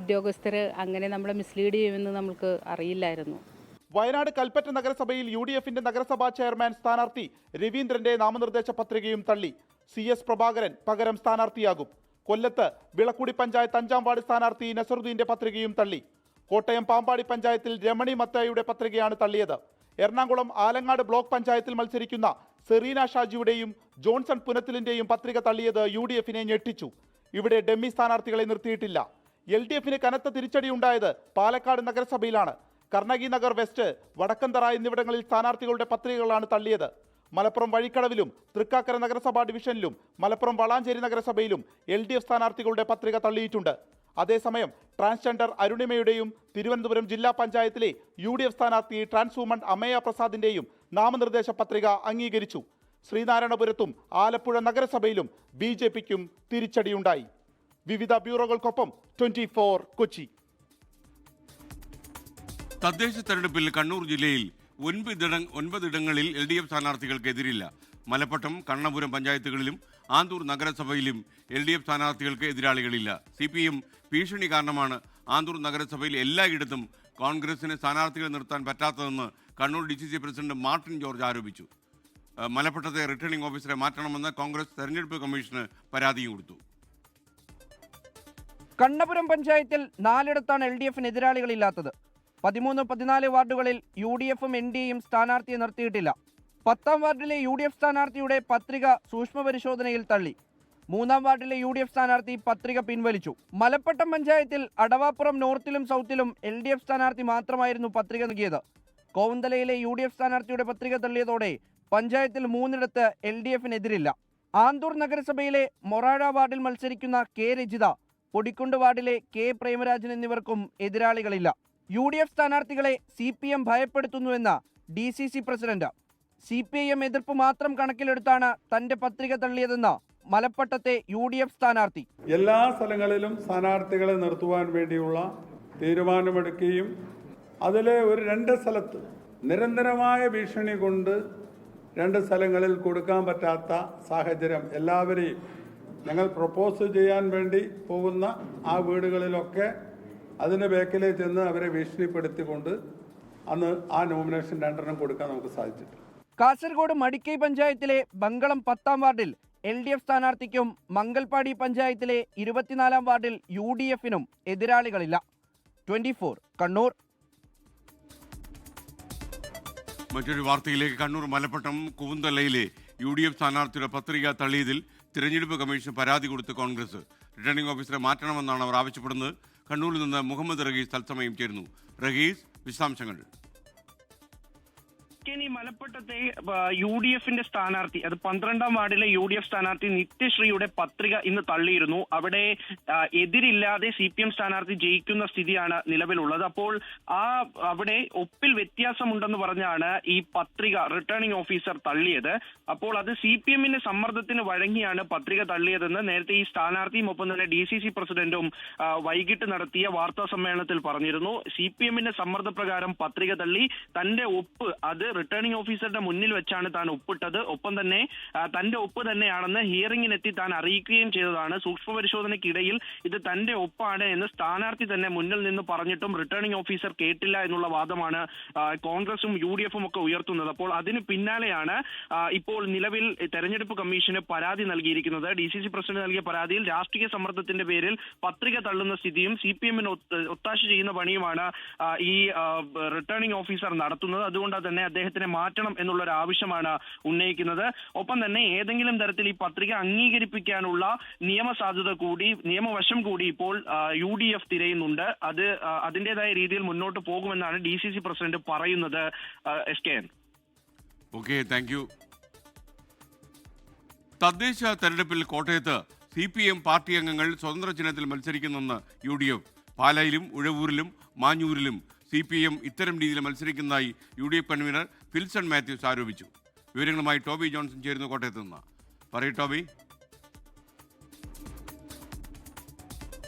ഉദ്യോഗസ്ഥർ അങ്ങനെ നമ്മളെ മിസ്ലീഡ് ചെയ്യുമെന്ന് നമുക്ക് അറിയില്ലായിരുന്നു. വയനാട് കൽപ്പറ്റ നഗരസഭയിൽ UDFന്റെ നഗരസഭാ ചെയർമാൻ സ്ഥാനാർത്ഥി രവീന്ദ്രന്റെ നാമനിർദ്ദേശ പത്രികയും തള്ളി. CS പ്രഭാകരൻ പകരം സ്ഥാനാർത്ഥിയാകും. കൊല്ലത്ത് വിളക്കുടി പഞ്ചായത്ത് 5-ാം വാർഡ് സ്ഥാനാർത്ഥി നസറുദ്ദീന്റെ പത്രികയും തള്ളി. കോട്ടയം പാമ്പാടി പഞ്ചായത്തിൽ രമണി മത്തായിയുടെ പത്രികയാണ് തള്ളിയത്. എറണാകുളം ആലങ്ങാട് ബ്ലോക്ക് പഞ്ചായത്തിൽ മത്സരിക്കുന്ന സെറീന ഷാജിയുടെയും ജോൺസൺ പുനത്തിലിന്റെയും പത്രിക തള്ളിയത് UDFനെ ഞെട്ടിച്ചു. ഇവിടെ ഡമ്മി സ്ഥാനാർത്ഥികളെ നിർത്തിയിട്ടില്ല. LDFന് കനത്ത തിരിച്ചടിയുണ്ടായത് പാലക്കാട് നഗരസഭയിലാണ്. കർണകി നഗർ വെസ്റ്റ്, വടക്കന്തറ എന്നിവിടങ്ങളിൽ സ്ഥാനാർത്ഥികളുടെ പത്രികകളാണ് തള്ളിയത്. മലപ്പുറം വഴിക്കടവിലും തൃക്കാക്കര നഗരസഭാ ഡിവിഷനിലും മലപ്പുറം വളാഞ്ചേരി നഗരസഭയിലും LDF സ്ഥാനാർത്ഥികളുടെ പത്രിക തള്ളിയിട്ടുണ്ട്. അതേസമയം ട്രാൻസ്ജെൻഡർ അരുണിമയുടെയും തിരുവനന്തപുരം ജില്ലാ പഞ്ചായത്തിലെ UDF സ്ഥാനാർത്ഥി ട്രാൻസ് വുമൺ അമയ പ്രസാദിന്റെയും നാമനിർദ്ദേശ പത്രിക അംഗീകരിച്ചു. ശ്രീനാരായണപുരത്തും ആലപ്പുഴ നഗരസഭയിലും BJPക്കും തിരിച്ചടിയുണ്ടായി. വിവിധ ബ്യൂറോകൾക്കൊപ്പം 24 കൊച്ചി. തദ്ദേശ തെരഞ്ഞെടുപ്പിൽ കണ്ണൂർ ജില്ലയിൽ 9 ഇടങ്ങളിൽ LDF സ്ഥാനാർത്ഥികൾക്ക് എതിരില്ല. മലപ്പട്ടം, കണ്ണപുരം പഞ്ചായത്തുകളിലും ആന്തൂർ നഗരസഭയിലും LDF സ്ഥാനാർത്ഥികൾക്ക് എതിരാളികളില്ല. CPM ഭീഷണി കാരണമാണ് ആന്തൂർ നഗരസഭയിൽ എല്ലായിടത്തും കോൺഗ്രസിന് സ്ഥാനാർത്ഥികളെ നിർത്താൻ പറ്റാത്തതെന്ന് കണ്ണൂർ DCC പ്രസിഡന്റ് മാർട്ടിൻ ജോർജ് ആരോപിച്ചു. മലപ്പട്ടത്തെ റിട്ടേണിംഗ് ഓഫീസറെ മാറ്റണമെന്ന് കോൺഗ്രസ് തെരഞ്ഞെടുപ്പ് കമ്മീഷന് പരാതിയും കൊടുത്തു. കണ്ണപുരം പഞ്ചായത്തിൽ 4ഇടത്താണ് LDFന് എതിരാളികളില്ലാത്തത്. 13-14 വാർഡുകളിൽ UDFും NDയും സ്ഥാനാർത്ഥിയെ നിർത്തിയിട്ടില്ല. 10-ാം വാർഡിലെ UDF സ്ഥാനാർത്ഥിയുടെ പത്രിക സൂക്ഷ്മ പരിശോധനയിൽ തള്ളി. 3-ാം വാർഡിലെ UDF സ്ഥാനാർത്ഥി പത്രിക പിൻവലിച്ചു. മലപ്പട്ടം പഞ്ചായത്തിൽ അടവാപ്പുറം നോർത്തിലും സൗത്തിലും LDF സ്ഥാനാർത്ഥി മാത്രമായിരുന്നു പത്രിക നൽകിയത്. കോവന്തലയിലെ UDF സ്ഥാനാർത്ഥിയുടെ പത്രിക തള്ളിയതോടെ പഞ്ചായത്തിൽ 3ഇടത്ത് LDFനെതിരില്ല. ആന്തൂർ നഗരസഭയിലെ മൊറാഴ വാർഡിൽ മത്സരിക്കുന്ന K രജിത, പൊടിക്കുണ്ട് വാർഡിലെ K പ്രേമരാജൻ എന്നിവർക്കും എതിരാളികളില്ല. UDF സ്ഥാനാർത്ഥികളെ CPM ഭയപ്പെടുത്തുന്നുവെന്ന DCC പ്രസിഡന്റ്. CPIM എതിർപ്പ് മാത്രം കണക്കിലെടുത്താണ് തന്റെ പത്രിക തള്ളിയതെന്ന് മലപ്പട്ടത്തെ UDF സ്ഥാനാർത്ഥി. എല്ലാ സ്ഥലങ്ങളിലും സ്ഥാനാർത്ഥികളെ നിർത്തുവാൻ വേണ്ടിയുള്ള തീരുമാനമെടുക്കുകയും അതിലെ ഒരു 2 സ്ഥലത്ത് നിരന്തരമായ ഭീഷണി കൊണ്ട് 2 സ്ഥലങ്ങളിൽ കൊടുക്കാൻ പറ്റാത്ത സാഹചര്യം എല്ലാവരെയും ഞങ്ങൾ പ്രപ്പോസ് ചെയ്യാൻ വേണ്ടി പോകുന്ന ആ വീടുകളിലൊക്കെ അതിന് ബേക്കിലേ ചെന്ന് അവരെ ഭീഷണിപ്പെടുത്തിക്കൊണ്ട് അന്ന് ആ നോമിനേഷൻ 2 കൊടുക്കാൻ നമുക്ക് സാധിച്ചിട്ടുണ്ട്. കാസർഗോഡ് മടിക്കൈ പഞ്ചായത്തിലെ ബങ്കളം 10ാം വാർഡിൽ LDF സ്ഥാനാർത്ഥിക്കും മംഗൽപാടി പഞ്ചായത്തിലെ 24ാം വാർഡിൽ UDFനും എതിരാളികളില്ല. 24 കണ്ണൂർ. മറ്റൊരു വാർത്തയിലേക്ക്. കണ്ണൂർ മലപ്പട്ടം കൂന്തലയിലെ UDF സ്ഥാനാർത്ഥിയുടെ പത്രിക തള്ളിയതിൽ തിരഞ്ഞെടുപ്പ് കമ്മീഷൻ പരാതി കൊടുത്ത് കോൺഗ്രസ്. റിട്ടേണിംഗ് ഓഫീസറെ മാറ്റണമെന്നാണ് അവർ ആവശ്യപ്പെടുന്നത്. കണ്ണൂരിൽ നിന്ന് മുഹമ്മദ് റഹീസ് തത്സമയം ചേരുന്നു. റഹീസ്, വിശദാംശങ്ങൾ. ഈ മലപ്പട്ടത്തെ UDFന്റെ സ്ഥാനാർത്ഥി, അത് 12ാം വാർഡിലെ UDF സ്ഥാനാർത്ഥി നിത്യശ്രീയുടെ പത്രിക ഇന്ന് തള്ളിയിരുന്നു. അവിടെ എതിരില്ലാതെ CPM സ്ഥാനാർത്ഥി ജയിക്കുന്ന സ്ഥിതിയാണ് നിലവിലുള്ളത്. അപ്പോൾ അവിടെ ഒപ്പിൽ വ്യത്യാസമുണ്ടെന്ന് പറഞ്ഞാണ് ഈ പത്രിക റിട്ടേണിംഗ് ഓഫീസർ തള്ളിയത്. അപ്പോൾ അത് CPMന്റെ സമ്മർദ്ദത്തിന് വഴങ്ങിയാണ് പത്രിക തള്ളിയതെന്ന് നേരത്തെ ഈ സ്ഥാനാർത്ഥിയും ഒപ്പം തന്നെ DCC പ്രസിഡന്റും വൈകിട്ട് നടത്തിയ വാർത്താ സമ്മേളനത്തിൽ പറഞ്ഞിരുന്നു. CPMന്റെ സമ്മർദ്ദപ്രകാരം പത്രിക തള്ളി, തന്റെ ഒപ്പ് അത് റിട്ടേണിംഗ് ഓഫീസറുടെ മുന്നിൽ വെച്ചാണ് താൻ ഒപ്പിട്ടത്. ഒപ്പം തന്നെ തന്റെ ഒപ്പ് തന്നെയാണെന്ന് ഹിയറിംഗിനെത്തി താൻ അറിയിക്കുകയും ചെയ്തതാണ്. സൂക്ഷ്മ പരിശോധനയ്ക്കിടയിൽ ഇത് തന്റെ ഒപ്പാണ് എന്ന് സ്ഥാനാർത്ഥി തന്നെ മുന്നിൽ നിന്ന് പറഞ്ഞിട്ടും റിട്ടേണിംഗ് ഓഫീസർ കേട്ടില്ല എന്നുള്ള വാദമാണ് കോൺഗ്രസും UDFും ഒക്കെ ഉയർത്തുന്നത്. അപ്പോൾ അതിന് പിന്നാലെയാണ് ഇപ്പോൾ നിലവിൽ തെരഞ്ഞെടുപ്പ് കമ്മീഷന് പരാതി നൽകിയിരിക്കുന്നത്. DCC പ്രസിഡന്റ് നൽകിയ പരാതിയിൽ രാഷ്ട്രീയ സമ്മർദ്ദത്തിന്റെ പേരിൽ പത്രിക തള്ളുന്ന സ്ഥിതിയും CPMന് ഒത്താശ ചെയ്യുന്ന പണിയുമാണ് ഈ റിട്ടേണിംഗ് ഓഫീസർ നടത്തുന്നത്. അതുകൊണ്ട് തന്നെ അദ്ദേഹത്തിനെ മാറ്റണം എന്നുള്ളൊരു ആവശ്യമാണ് ഉന്നയിക്കുന്നത്. ഒപ്പം തന്നെ ഏതെങ്കിലും തരത്തിൽ ഈ പത്രിക അംഗീകരിപ്പിക്കാനുള്ള നിയമവശം കൂടി ഇപ്പോൾ UDF തിരയുന്നുണ്ട്. അത് അതിൻ്റെതായ രീതിയിൽ മുന്നോട്ട് പോകുമെന്നാണ് DCC പ്രസിഡന്റ് പറയുന്നത്. SKN. Okay, thank U. തദ്ദേശ തെരഞ്ഞെടുപ്പിൽ കോട്ടയത്ത് CPM പാർട്ടി അംഗങ്ങൾ സ്വതന്ത്ര ചിഹ്നത്തിൽ മത്സരിക്കുന്നെന്ന് UDF. പാലായിലും ഉഴവൂരിലും മാഞ്ഞൂരിലും CPM ഇത്തരം രീതിയിൽ മത്സരിക്കുന്നതായി UDF കൺവീനർ ഫിൽസൺ മാത്യൂസ് ആരോപിച്ചു. വിവരങ്ങളുമായി ടോബി ജോൺസൺ ചേരുന്നു കോട്ടയത്ത് നിന്ന്. പറയൂ ടോബി.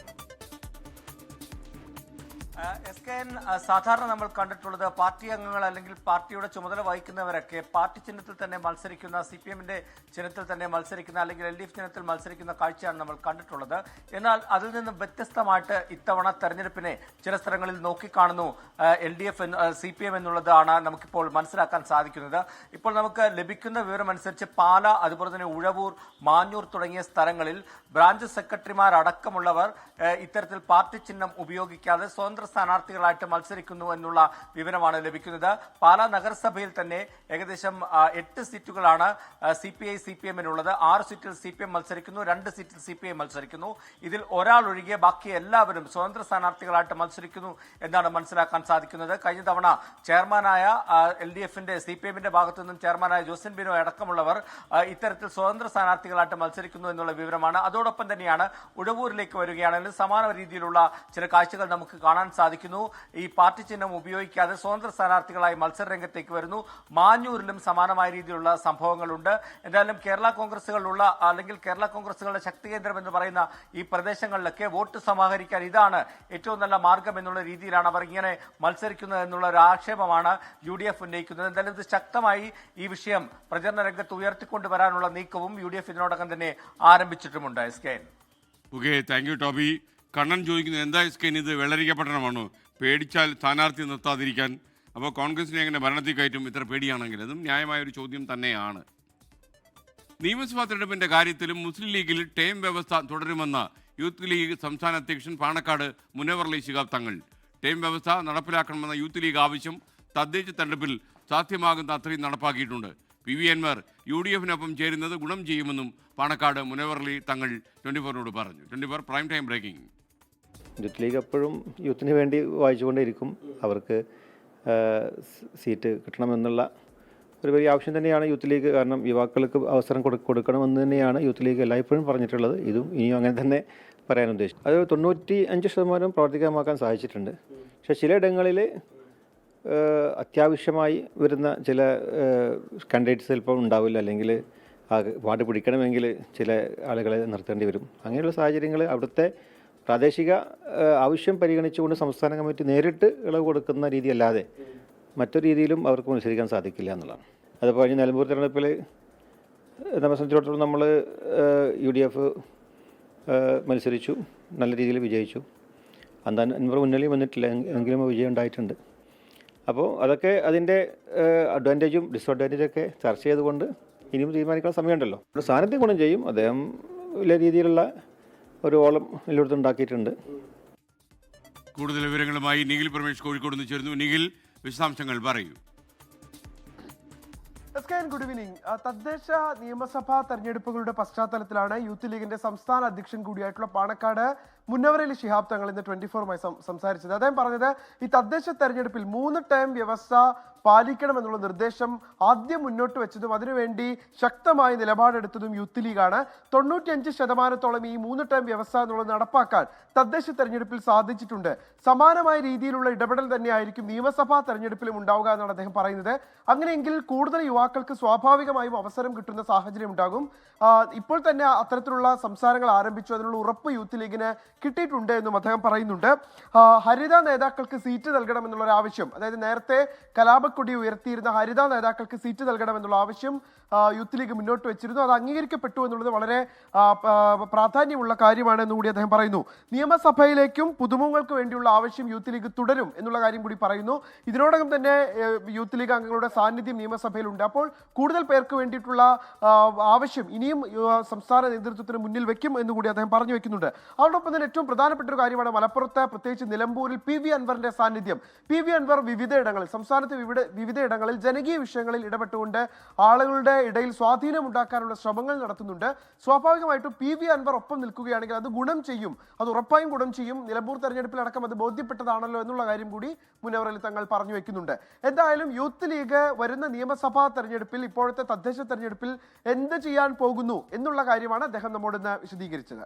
സാധാരണ നമ്മൾ കണ്ടിട്ടുള്ളത് പാർട്ടി അംഗങ്ങൾ അല്ലെങ്കിൽ പാർട്ടിയുടെ ചുമതല വഹിക്കുന്നവരൊക്കെ പാർട്ടി ചിഹ്നത്തിൽ തന്നെ മത്സരിക്കുന്ന, CPMന്റെ ചിഹ്നത്തിൽ തന്നെ മത്സരിക്കുന്ന അല്ലെങ്കിൽ LDF ചിഹ്നത്തിൽ മത്സരിക്കുന്ന കാഴ്ചയാണ് നമ്മൾ കണ്ടിട്ടുള്ളത്. എന്നാൽ അതിൽ നിന്നും വ്യത്യസ്തമായിട്ട് ഇത്തവണ തെരഞ്ഞെടുപ്പിനെ ചില സ്ഥലങ്ങളിൽ നോക്കിക്കാണുന്നു LDF CPM എന്നുള്ളതാണ് നമുക്കിപ്പോൾ മനസ്സിലാക്കാൻ സാധിക്കുന്നത്. ഇപ്പോൾ നമുക്ക് ലഭിക്കുന്ന വിവരമനുസരിച്ച് പാല, അതുപോലെ തന്നെ ഉഴവൂർ, മാഞ്ഞൂർ തുടങ്ങിയ സ്ഥലങ്ങളിൽ ബ്രാഞ്ച് സെക്രട്ടറിമാരടക്കമുള്ളവർ ഇത്തരത്തിൽ പാർട്ടി ചിഹ്നം ഉപയോഗിക്കാതെ സ്വതന്ത്ര സ്ഥാനാർത്ഥികളായിട്ട് മത്സരിക്കുന്നു എന്നുള്ള വിവരമാണ് ലഭിക്കുന്നത്. പാലാ നഗരസഭയിൽ തന്നെ ഏകദേശം 8 സീറ്റുകളാണ് CPI-CPMനുള്ളത്. 6 സീറ്റിൽ CPM മത്സരിക്കുന്നു, 2 സീറ്റിൽ CPI മത്സരിക്കുന്നു. ഇതിൽ ഒരാൾ ഒഴികെ ബാക്കി എല്ലാവരും സ്വതന്ത്ര സ്ഥാനാർത്ഥികളായിട്ട് മത്സരിക്കുന്നു എന്നാണ് മനസ്സിലാക്കാൻ സാധിക്കുന്നത്. കഴിഞ്ഞ തവണ ചെയർമാനായ LDFന്റെ CPMന്റെ ഭാഗത്തു നിന്നും ചെയർമാനായ ജോസിൻ ബിനോ അടക്കമുള്ളവർ ഇത്തരത്തിൽ സ്വതന്ത്ര സ്ഥാനാർത്ഥികളായിട്ട് മത്സരിക്കുന്നു എന്നുള്ള വിവരമാണ്. അതോടൊപ്പം തന്നെയാണ് ഉഴവൂരിലേക്ക് വരികയാണെങ്കിൽ സമാന രീതിയിലുള്ള ചില കാഴ്ചകൾ നമുക്ക് കാണാൻ സാധിക്കുന്നു. ഈ പാർട്ടി ചിഹ്നം ഉപയോഗിക്കാതെ സ്വതന്ത്ര സ്ഥാനാർത്ഥികളായി മത്സരരംഗത്തേക്ക് വരുന്നു. മാഞ്ഞൂരിലും സമാനമായ രീതിയിലുള്ള സംഭവങ്ങളുണ്ട്. എന്തായാലും കേരള കോൺഗ്രസുകളുള്ള അല്ലെങ്കിൽ കേരള കോൺഗ്രസുകളുടെ ശക്തി കേന്ദ്രം എന്ന് പറയുന്ന ഈ പ്രദേശങ്ങളിലൊക്കെ വോട്ട് സമാഹരിക്കാൻ ഇതാണ് ഏറ്റവും നല്ല മാർഗം എന്നുള്ള രീതിയിലാണ് അവർ ഇങ്ങനെ മത്സരിക്കുന്നത് എന്നുള്ള ഒരു ആക്ഷേപമാണ് UDF ഉന്നയിക്കുന്നത്. എന്തായാലും ഇത് ശക്തമായി ഈ വിഷയം പ്രചരണ രംഗത്ത് ഉയർത്തിക്കൊണ്ടുവരാനുള്ള നീക്കവും UDF ഇതിനോടകം തന്നെ ആരംഭിച്ചിട്ടുമുണ്ട്. SKN. Okay, thank you Toby. Kannan ചോദിക്കുന്നത് എന്താ SKN ഇത് വെള്ളരിക്ക പട്ടണമാണോ? പേടിച്ചാൽ സ്ഥാനാർത്ഥി നിർത്താതിരിക്കാൻ. അപ്പോൾ കോൺഗ്രസിനെ എങ്ങനെ ഭരണത്തിൽ കയറ്റും ഇത്ര പേടിയാണെങ്കിൽ? അതും ന്യായമായൊരു ചോദ്യം തന്നെയാണ്. നിയമസഭാ തെരഞ്ഞെടുപ്പിൻ്റെ കാര്യത്തിലും മുസ്ലിം ലീഗിൽ ടേം വ്യവസ്ഥ തുടരുമെന്ന യൂത്ത് ലീഗ് സംസ്ഥാന അധ്യക്ഷൻ പാണക്കാട് മുനവർലി ശിഹാബ് തങ്ങൾ. ടേം വ്യവസ്ഥ നടപ്പിലാക്കണമെന്ന യൂത്ത് ലീഗ് ആവശ്യം തദ്ദേശ തെരഞ്ഞെടുപ്പിൽ സാധ്യമാകുന്ന അത്രയും നടപ്പാക്കിയിട്ടുണ്ട്. PV അൻവർ UDFനൊപ്പം ചേരുന്നത് ഗുണം ചെയ്യുമെന്നും പാണക്കാട് മുനവർലി തങ്ങൾ 24നോട് പറഞ്ഞു. 24 prime time breaking. Youth league എപ്പോഴും യൂത്തിന് വേണ്ടി വായിച്ചുകൊണ്ടേയിരിക്കും. അവർക്ക് സീറ്റ് കിട്ടണമെന്നുള്ള ഒരു വലിയ ആവശ്യം തന്നെയാണ് യൂത്ത് ലീഗ്. കാരണം യുവാക്കൾക്ക് അവസരം കൊടുക്കണമെന്ന് തന്നെയാണ് യൂത്ത് ലീഗ് എല്ലായ്പ്പോഴും പറഞ്ഞിട്ടുള്ളത്. ഇതും ഇനിയും അങ്ങനെ തന്നെ പറയാൻ ഉദ്ദേശിച്ചു. അത് 95% പ്രവർത്തികമാക്കാൻ സാധിച്ചിട്ടുണ്ട്. പക്ഷേ ചിലയിടങ്ങളിൽ അത്യാവശ്യമായി വരുന്ന ചില കാൻഡിഡേറ്റ്സ് ചിലപ്പോൾ ഉണ്ടാവില്ല, അല്ലെങ്കിൽ വാർഡ് പിടിക്കണമെങ്കിൽ ചില ആളുകളെ നിർത്തേണ്ടി വരും. അങ്ങനെയുള്ള സാഹചര്യങ്ങൾ അവിടുത്തെ പ്രാദേശിക ആവശ്യം പരിഗണിച്ചുകൊണ്ട് സംസ്ഥാന കമ്മിറ്റി നേരിട്ട് ഇളവ് കൊടുക്കുന്ന രീതിയല്ലാതെ മറ്റൊരു രീതിയിലും അവർക്ക് മത്സരിക്കാൻ സാധിക്കില്ല എന്നുള്ളതാണ്. അതുപോലെ കഴിഞ്ഞ നിലമ്പൂർ തെരഞ്ഞെടുപ്പിൽ നമ്മെ സംബന്ധിച്ചിടത്തോളം നമ്മൾ UDF മത്സരിച്ചു, നല്ല രീതിയിൽ വിജയിച്ചു. അൻവർ മുന്നണിയിൽ വന്നിട്ടില്ല, എങ്കിലും വിജയം ഉണ്ടായിട്ടുണ്ട്. അപ്പോൾ അതൊക്കെ അതിൻ്റെ അഡ്വാൻറ്റേജും ഡിസ്അഡ്വാൻറ്റേജൊക്കെ ചർച്ച ചെയ്തുകൊണ്ട് ഇനിയും തീരുമാനിക്കാൻ സമയമുണ്ടല്ലോ. സാന്നിധ്യം ഗുണം ചെയ്യും. അദ്ദേഹം വലിയ രീതിയിലുള്ള ഒരു ഓളം എല്ലായിടത്തും ഉണ്ടാക്കിയിട്ടുണ്ട്. കൂടുതൽ വിവരങ്ങളുമായി നിഖിൽ പ്രമേഷ് കോഴിക്കോട് നിന്ന് ചേരുന്നു. നിഖിൽ, വിശദാംശങ്ങൾ പറയൂ. Good evening. തദ്ദേശ നിയമസഭാ തെരഞ്ഞെടുപ്പുകളുടെ പശ്ചാത്തലത്തിലാണ് യൂത്ത് ലീഗിന്റെ സംസ്ഥാന അധ്യക്ഷൻ കൂടിയായിട്ടുള്ള പാണക്കാട് മുന്നവരലി ശിഹാബ് തങ്ങൾ ഇന്ന് 24മായി സംസാരിച്ചത്. അദ്ദേഹം പറഞ്ഞത് ഈ തദ്ദേശ തെരഞ്ഞെടുപ്പിൽ 3 ടേം വ്യവസ്ഥ പാലിക്കണമെന്നുള്ള നിർദ്ദേശം ആദ്യം മുന്നോട്ട് വെച്ചതും അതിനുവേണ്ടി ശക്തമായ നിലപാടെടുത്തതും യൂത്ത് ലീഗാണ്. 95% ഈ 3 ടേം വ്യവസ്ഥ എന്നുള്ളത് നടപ്പാക്കാൻ തദ്ദേശ തെരഞ്ഞെടുപ്പിൽ സാധിച്ചിട്ടുണ്ട്. സമാനമായ രീതിയിലുള്ള ഇടപെടൽ തന്നെയായിരിക്കും നിയമസഭാ തെരഞ്ഞെടുപ്പിലും ഉണ്ടാവുക എന്നാണ് അദ്ദേഹം പറയുന്നത്. അങ്ങനെയെങ്കിൽ കൂടുതൽ യുവാക്കൾക്ക് സ്വാഭാവികമായും അവസരം കിട്ടുന്ന സാഹചര്യം ഉണ്ടാകും. ഇപ്പോൾ തന്നെ അത്തരത്തിലുള്ള സംസാരങ്ങൾ ആരംഭിച്ചു. അതിനുള്ള ഉറപ്പ് യൂത്ത് ലീഗിന് കിട്ടിയിട്ടുണ്ട് എന്നും അദ്ദേഹം പറയുന്നുണ്ട്. ഹരിത നേതാക്കൾക്ക് സീറ്റ് നൽകണമെന്നുള്ള ഒരു ആവശ്യം, അതായത് നേരത്തെ കലാപക്കൊടി ഉയർത്തിയിരുന്ന ഹരിത നേതാക്കൾക്ക് സീറ്റ് നൽകണമെന്നുള്ള ആവശ്യം യൂത്ത് ലീഗ് മുന്നോട്ട് വെച്ചിരുന്നു. അത് അംഗീകരിക്കപ്പെട്ടു എന്നുള്ളത് വളരെ പ്രാധാന്യമുള്ള കാര്യമാണ് എന്നുകൂടി അദ്ദേഹം പറയുന്നു. നിയമസഭയിലേക്കും പുതുമുഖങ്ങൾക്ക് വേണ്ടിയുള്ള ആവശ്യം യൂത്ത് ലീഗ് തുടരും എന്നുള്ള കാര്യം കൂടി പറയുന്നു. ഇതിനോടകം തന്നെ യൂത്ത് ലീഗ് അംഗങ്ങളുടെ സാന്നിധ്യം നിയമസഭയിലുണ്ട്. അപ്പോൾ കൂടുതൽ പേർക്ക് വേണ്ടിയിട്ടുള്ള ആവശ്യം ഇനിയും സംസ്ഥാന നേതൃത്വത്തിന് മുന്നിൽ വെക്കും എന്നുകൂടി അദ്ദേഹം പറഞ്ഞു വെക്കുന്നുണ്ട്. അതോടൊപ്പം തന്നെ ഏറ്റവും പ്രധാനപ്പെട്ട ഒരു കാര്യമാണ് മലപ്പുറത്ത്, പ്രത്യേകിച്ച് നിലമ്പൂരിൽ PV അൻവറിന്റെ സാന്നിധ്യം. PV അൻവർ വിവിധയിടങ്ങളിൽ, സംസ്ഥാനത്ത് വിവിധയിടങ്ങളിൽ ജനകീയ വിഷയങ്ങളിൽ ഇടപെട്ടുകൊണ്ട് ആളുകളുടെ ഇടയിൽ സ്വാധീനം ഉണ്ടാക്കാനുള്ള ശ്രമങ്ങൾ നടത്തുന്നുണ്ട്. സ്വാഭാവികമായിട്ടും PV അൻവർ ഒപ്പം നിൽക്കുകയാണെങ്കിൽ അത് ഗുണം ചെയ്യും, അത് ഉറപ്പായും ഗുണം ചെയ്യും. നിലമ്പൂർ തെരഞ്ഞെടുപ്പിലടക്കം അത് ബോധ്യപ്പെട്ടതാണല്ലോ എന്നുള്ള കാര്യം കൂടി മുനവറലി തങ്ങൾ പറഞ്ഞു വെക്കുന്നുണ്ട്. എന്തായാലും യൂത്ത് ലീഗ് വരുന്ന നിയമസഭാ തെരഞ്ഞെടുപ്പിൽ, ഇപ്പോഴത്തെ തദ്ദേശ തെരഞ്ഞെടുപ്പിൽ എന്ത് ചെയ്യാൻ പോകുന്നു എന്നുള്ള കാര്യമാണ് അദ്ദേഹം നമ്മോട് ഇന്ന് വിശദീകരിച്ചത്.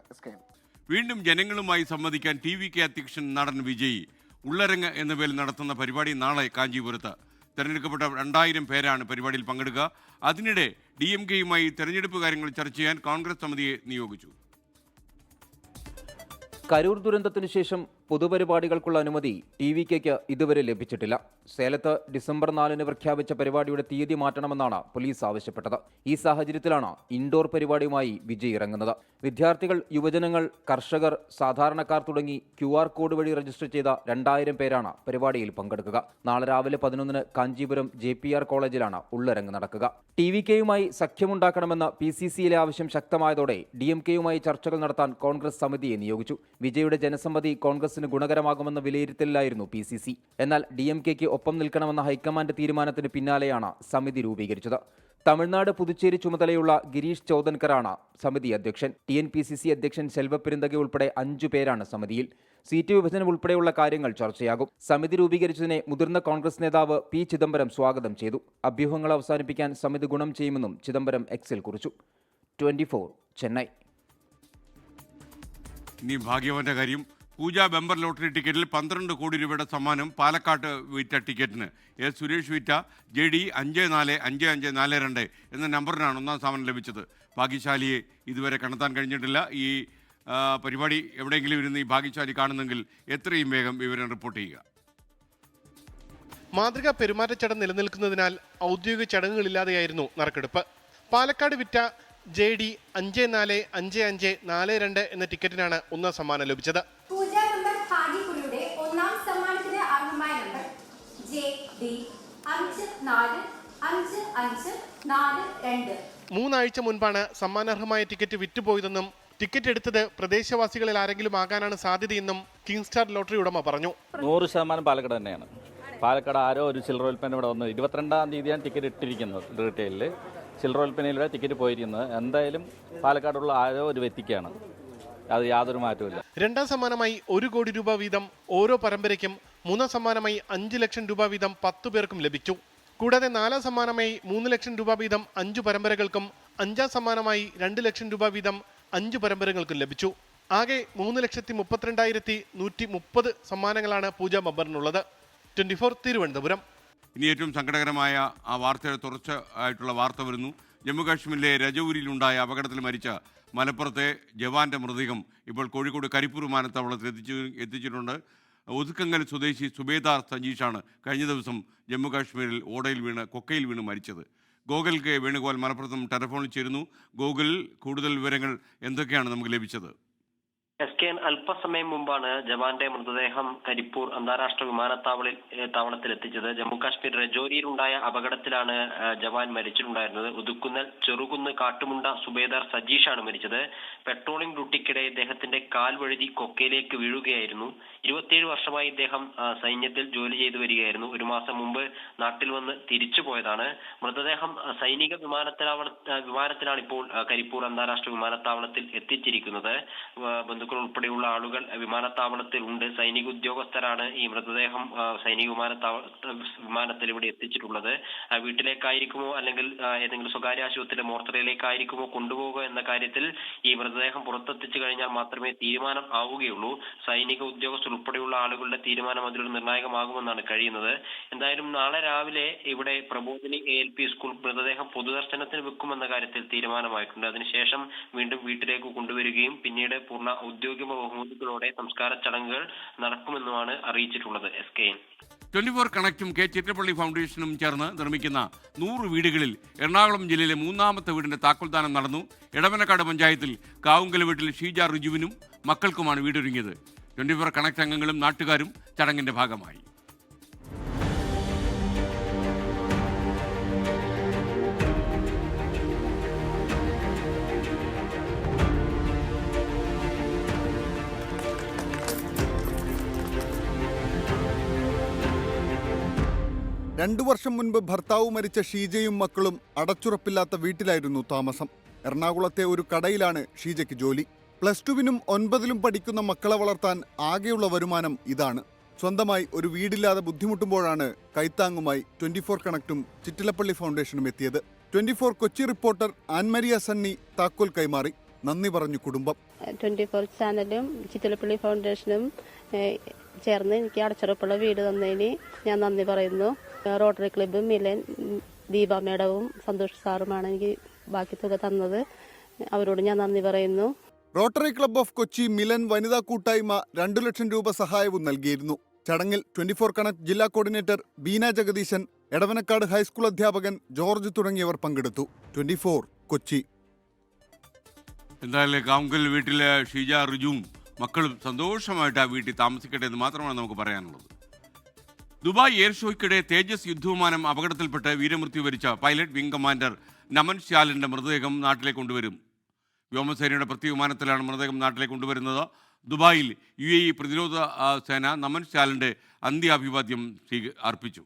വീണ്ടും ജനങ്ങളുമായി സംവദിക്കാൻ TVK അധ്യക്ഷൻ നടൻ വിജയ് ഉള്ളരങ്ങ് എന്ന പേരിൽ നടത്തുന്ന പരിപാടി നാളെ കാഞ്ചീപുരത്ത്. തെരഞ്ഞെടുക്കപ്പെട്ട 2000 പേരാണ് പരിപാടിയിൽ പങ്കെടുക്കുക. അതിനിടെ DMKയുമായി തെരഞ്ഞെടുപ്പ് കാര്യങ്ങൾ ചർച്ച ചെയ്യാൻ കോൺഗ്രസ് സമിതിയെ നിയോഗിച്ചു. കരൂർ ദുരന്തത്തിനു ശേഷം പൊതുപരിപാടികൾക്കുള്ള അനുമതി TVKയ്ക്ക് ഇതുവരെ ലഭിച്ചിട്ടില്ല. സേലത്ത് ഡിസംബർ 4 പ്രഖ്യാപിച്ച പരിപാടിയുടെ തീയതി മാറ്റണമെന്നാണ് പോലീസ് ആവശ്യപ്പെട്ടത്. ഈ സാഹചര്യത്തിലാണ് ഇൻഡോർ പരിപാടിയുമായി വിജയ് ഇറങ്ങുന്നത്. വിദ്യാർത്ഥികൾ, യുവജനങ്ങൾ, കർഷകർ, സാധാരണക്കാർ തുടങ്ങി QR കോഡ് വഴി രജിസ്റ്റർ ചെയ്ത 2000 പേരാണ് പരിപാടിയിൽ പങ്കെടുക്കുക. നാളെ രാവിലെ 11 കാഞ്ചീപുരം JPR കോളേജിലാണ് ഉള്ളരങ്ങ് നടക്കുക. TVKയുമായി സഖ്യമുണ്ടാക്കണമെന്ന PCCയിലെ ആവശ്യം ശക്തമായതോടെ DMKയുമായി ചർച്ചകൾ നടത്താൻ കോൺഗ്രസ് സമിതിയെ നിയോഗിച്ചു. വിജയുടെ ജനസമ്മതി കോൺഗ്രസിന് ഗുണകരമാകുമെന്ന വിലയിരുത്തലിലായിരുന്നു PCC. എന്നാൽ DMKയ്ക്ക് ഒപ്പം നിൽക്കണമെന്ന ഹൈക്കമാൻഡ് തീരുമാനത്തിന് പിന്നാലെയാണ് സമിതി രൂപീകരിച്ചത്. തമിഴ്നാട്, പുതുച്ചേരി ചുമതലയുള്ള ഗിരീഷ് ചോദൻകറാണ് സമിതി അധ്യക്ഷൻ. TNPCC അധ്യക്ഷൻ സെൽവപ്പെരുന്തകെ ഉൾപ്പെടെ 5 പേരാണ് സമിതിയിൽ. സീറ്റ് വിഭജനം ഉൾപ്പെടെയുള്ള കാര്യങ്ങൾ ചർച്ചയാകും. സമിതി രൂപീകരിച്ചതിനെ മുതിർന്ന കോൺഗ്രസ് നേതാവ് P. ചിദംബരം സ്വാഗതം ചെയ്തു. അഭ്യൂഹങ്ങൾ അവസാനിപ്പിക്കാൻ സമിതി ഗുണം ചെയ്യുമെന്നും ചിദംബരം എക്സിൽ കുറിച്ചു. 24 ചെന്നൈ. ഇനി ഭാഗ്യവാന്റെ കാര്യം. പൂജ ബെമ്പർ ലോട്ടറി ടിക്കറ്റിൽ 12 കോടി രൂപയുടെ സമ്മാനം പാലക്കാട്ട് വിറ്റ ടിക്കറ്റിന് സുരേഷ് വിറ്റ JD 545542 എന്ന നമ്പറിനാണ് 1ാം സ്ഥാനം ലഭിച്ചത്. ഭാഗ്യശാലിയെ ഇതുവരെ കണ്ടെത്താൻ കഴിഞ്ഞിട്ടില്ല. ഈ പരിപാടി എവിടെയെങ്കിലും ഇരുന്ന് ഈ ഭാഗ്യശാലി കാണുന്നെങ്കിൽ എത്രയും വേഗം വിവരം റിപ്പോർട്ട് ചെയ്യുക. മാതൃകാ പെരുമാറ്റച്ചടം നിലനിൽക്കുന്നതിനാൽ ഔദ്യോഗിക ചടങ്ങുകളില്ലാതെയായിരുന്നു നറുക്കെടുപ്പ്. പാലക്കാട് വിറ്റ JD 545542 എന്ന ടിക്കറ്റിനാണ് 1ാം സമ്മാനം ലഭിച്ചത്. മൂന്നാഴ്ച മുൻപാണ് സമ്മാനാർഹമായ ടിക്കറ്റ് വിറ്റുപോയതെന്നും ടിക്കറ്റ് എടുത്തത് പ്രദേശവാസികളിൽ ആരെങ്കിലും ആകാനാണ് സാധ്യതയെന്നും കിങ് സ്റ്റാർ ലോട്ടറി ഉടമ പറഞ്ഞു. 100% പാലക്കാട് തന്നെയാണ്. പാലക്കാട് ആരോ ഒരു ചില്ലറ വിൽപ്പന ഇവിടെ വന്നത് 22-ാം തീയതിയാണ് ടിക്കറ്റ് ഇട്ടിരിക്കുന്നത്. റീറ്റെയിലിൽ ചില്ലറ വിൽപ്പനയിലൂടെ ടിക്കറ്റ് പോയിരിക്കുന്നത് എന്തായാലും പാലക്കാടുള്ള ആരോ ഒരു വ്യക്തിക്കാണ്. അത് യാതൊരു മാറ്റമില്ല. 2ാം സമ്മാനമായി 1 കോടി രൂപ വീതം ഓരോ പരമ്പരയ്ക്കും, 3ാം സമ്മാനമായി 5 ലക്ഷം രൂപ വീതം 10 പേർക്കും ലഭിച്ചു. കൂടാതെ 4ാം സമ്മാനമായി 3 ലക്ഷം രൂപ വീതം 5 പരമ്പരകൾക്കും, 5ാം സമ്മാനമായി 2 ലക്ഷം രൂപ വീതം 5 പരമ്പരകൾക്കും ലഭിച്ചു. ആകെ 3,32,130 സമ്മാനങ്ങളാണ് പൂജ ബമ്പറിനുള്ളത്. 24 തിരുവനന്തപുരം. ഇനി ഏറ്റവും സങ്കടകരമായ ആ വാർത്തയുടെ തുടർച്ച ആയിട്ടുള്ള വാർത്ത വരുന്നു. ജമ്മു കാശ്മീരിലെ രജൌരിയിലുണ്ടായ അപകടത്തിൽ മരിച്ച മലപ്പുറത്തെ ജവാന്റെ മൃതദേഹം ഇപ്പോൾ കോഴിക്കോട് കരിപ്പൂർ വിമാനത്താവളത്തിൽ എത്തിച്ചിട്ടുണ്ട്. ഒതുക്കങ്ങൽ സ്വദേശി സുബേദാർ സജീഷാണ് കഴിഞ്ഞ ദിവസം ജമ്മു കാശ്മീരിൽ കൊക്കയിൽ വീണ് മരിച്ചത്. ഗോകുൽ കെ വേണുഗോപാൽ മലപ്പുറത്തും ടെലിഫോണിൽ ചേരുന്നു. ഗോകുൽ, കൂടുതൽ വിവരങ്ങൾ എന്തൊക്കെയാണ് നമുക്ക് ലഭിച്ചത്? SKN അല്പസമയം മുമ്പാണ് ജവാന്റെ മൃതദേഹം കരിപ്പൂർ അന്താരാഷ്ട്ര വിമാനത്താവളത്തിൽ എത്തിച്ചത്. ജമ്മു കാശ്മീർ രജോരിയിലുണ്ടായ അപകടത്തിലാണ് ജവാൻ മരിച്ചിട്ടുണ്ടായിരുന്നത്. ഒതുക്കുന്നൽ ചെറുകുന്ന് കാട്ടുമുണ്ട സുബേദാർ സജീഷാണ് മരിച്ചത്. പെട്രോളിംഗ് ഡ്യൂട്ടിക്കിടെ ഇദ്ദേഹത്തിന്റെ കാൽ വഴുതി കൊക്കയിലേക്ക് വീഴുകയായിരുന്നു. 27 വർഷമായി ഇദ്ദേഹം സൈന്യത്തിൽ ജോലി ചെയ്തു വരികയായിരുന്നു. ഒരു മാസം മുമ്പ് നാട്ടിൽ വന്ന് തിരിച്ചു പോയതാണ്. മൃതദേഹം സൈനിക വിമാനത്തിലാണ് ഇപ്പോൾ കരിപ്പൂർ അന്താരാഷ്ട്ര വിമാനത്താവളത്തിൽ എത്തിച്ചിരിക്കുന്നത്. ബന്ധുക്കൾ ഉൾപ്പെടെയുള്ള ആളുകൾ വിമാനത്താവളത്തിൽ ഉണ്ട്. സൈനിക ഉദ്യോഗസ്ഥരാണ് ഈ മൃതദേഹം സൈനിക വിമാനത്തിൽ ഇവിടെ എത്തിച്ചിട്ടുള്ളത്. വീട്ടിലേക്കായിരിക്കുമോ അല്ലെങ്കിൽ ഏതെങ്കിലും സ്വകാര്യ ആശുപത്രിയിലെ മോർച്ചറിയിലേക്കായിരിക്കുമോ കൊണ്ടുപോകുക എന്ന കാര്യത്തിൽ ഈ മൃതദേഹം പുറത്തെത്തിച്ചു കഴിഞ്ഞാൽ മാത്രമേ തീരുമാനം ആവുകയുള്ളൂ. സൈനിക ഉദ്യോഗസ്ഥർ ഉൾപ്പെടെയുള്ള ആളുകളുടെ തീരുമാനം അതിലൊരു നിർണായകമാകുമെന്നാണ് കഴിയുന്നത്. എന്തായാലും നാളെ രാവിലെ ഇവിടെ പ്രബോധിനി ALP സ്കൂൾ മൃതദേഹം പൊതുദർശനത്തിന് വെക്കുമെന്ന കാര്യത്തിൽ തീരുമാനമായിട്ടുണ്ട്. അതിനുശേഷം വീണ്ടും വീട്ടിലേക്ക് കൊണ്ടുവരികയും പിന്നീട് പൂർണ്ണ ഔദ്യോഗിക ബഹുമതികളോടെ സംസ്കാര ചടങ്ങുകൾ നടക്കുമെന്നുമാണ് അറിയിച്ചിട്ടുള്ളത്. SKN 24 കണക്റ്റും കെ ചിറ്റപ്പള്ളി ഫൗണ്ടേഷനും ചേർന്ന് നിർമ്മിക്കുന്ന 100 വീടുകളിൽ എറണാകുളം ജില്ലയിലെ 3ാമത്തെ വീടിന്റെ താക്കോൽദാനം നടന്നു. എടവനക്കാട് പഞ്ചായത്തിൽ കാവുങ്കൽ വീട്ടിൽ ഷീജ റിജുവിനും മക്കൾക്കുമാണ് വീടൊരുങ്ങിയത്. 24 കണക്ട് അംഗങ്ങളും നാട്ടുകാരും ചടങ്ങിന്റെ ഭാഗമായി. രണ്ടു വർഷം മുൻപ് ഭർത്താവ് മരിച്ച ഷീജയും മക്കളും അടച്ചുറപ്പില്ലാത്ത വീട്ടിലായിരുന്നു താമസം. എറണാകുളത്തെ ഒരു കടയിലാണ് ഷീജയ്ക്ക് ജോലി. +2-നും 9-ലും പഠിക്കുന്ന മക്കളെ വളർത്താൻ ആകെയുള്ള വരുമാനം ഇതാണ്. സ്വന്തമായി ഒരു വീടില്ലാതെ ബുദ്ധിമുട്ടുമ്പോഴാണ് കൈത്താങ്ങുമായി 24 കണക്റ്റും ചിറ്റിലപ്പള്ളി ഫൗണ്ടേഷനും എത്തിയത്. 24 കൊച്ചി റിപ്പോർട്ടർ ആൻമരിയ സണ്ണി താക്കോൽ കൈമാറി. നന്ദി പറഞ്ഞു കുടുംബം. 24 ചാനലും ചിറ്റിലപ്പള്ളി ഫൗണ്ടേഷനും ചേർന്ന് എനിക്ക് അടച്ചുറപ്പുള്ള വീട് തന്നതിന് ഞാൻ നന്ദി പറയുന്നു. റോട്ടറി ക്ലബ്ബ്, മിലൻ, ദീപ മേഡവും സന്തോഷ് സാറുമാണ് എനിക്ക് ബാക്കി തുക തന്നത്. അവരോട് ഞാൻ നന്ദി പറയുന്നു. Rotary club of Kochi, Milan വനിതാ കൂട്ടായ്മ 2 ലക്ഷം രൂപ സഹായവും നൽകിയിരുന്നു. ചടങ്ങിൽ 24 കണക്ട് ജില്ലാ കോർഡിനേറ്റർ ബീന ജഗദീശൻ, എടവനക്കാട് ഹൈസ്കൂൾ അധ്യാപകൻ ജോർജ് തുടങ്ങിയവർ പങ്കെടുത്തു. 24 കൊച്ചി. എന്തായാലും കാവുങ്കൽ വീട്ടിലെ ഷീജ റിജുവും മക്കളും സന്തോഷമായിട്ട് ആ വീട്ടിൽ താമസിക്കട്ടെ എന്ന് മാത്രമാണ് നമുക്ക് പറയാനുള്ളത്. ദുബായ് എയർ ഷോയ്ക്കിടെ തേജസ് യുദ്ധവിമാനം അപകടത്തിൽപ്പെട്ട് വീരമൃത്യു വരിച്ച പൈലറ്റ് വിംഗ് കമാൻഡർ നമൻ ശ്യാലിൻ്റെ മൃതദേഹം നാട്ടിലേക്ക് കൊണ്ടുവരും. വ്യോമസേനയുടെ പ്രത്യേക വിമാനത്തിലാണ് മൃതദേഹം നാട്ടിലേക്ക് കൊണ്ടുവരുന്നത്. ദുബായിൽ UAE പ്രതിരോധ സേന നമൻ ശ്യാലിൻ്റെ അന്ത്യാഭിവാദ്യം അർപ്പിച്ചു.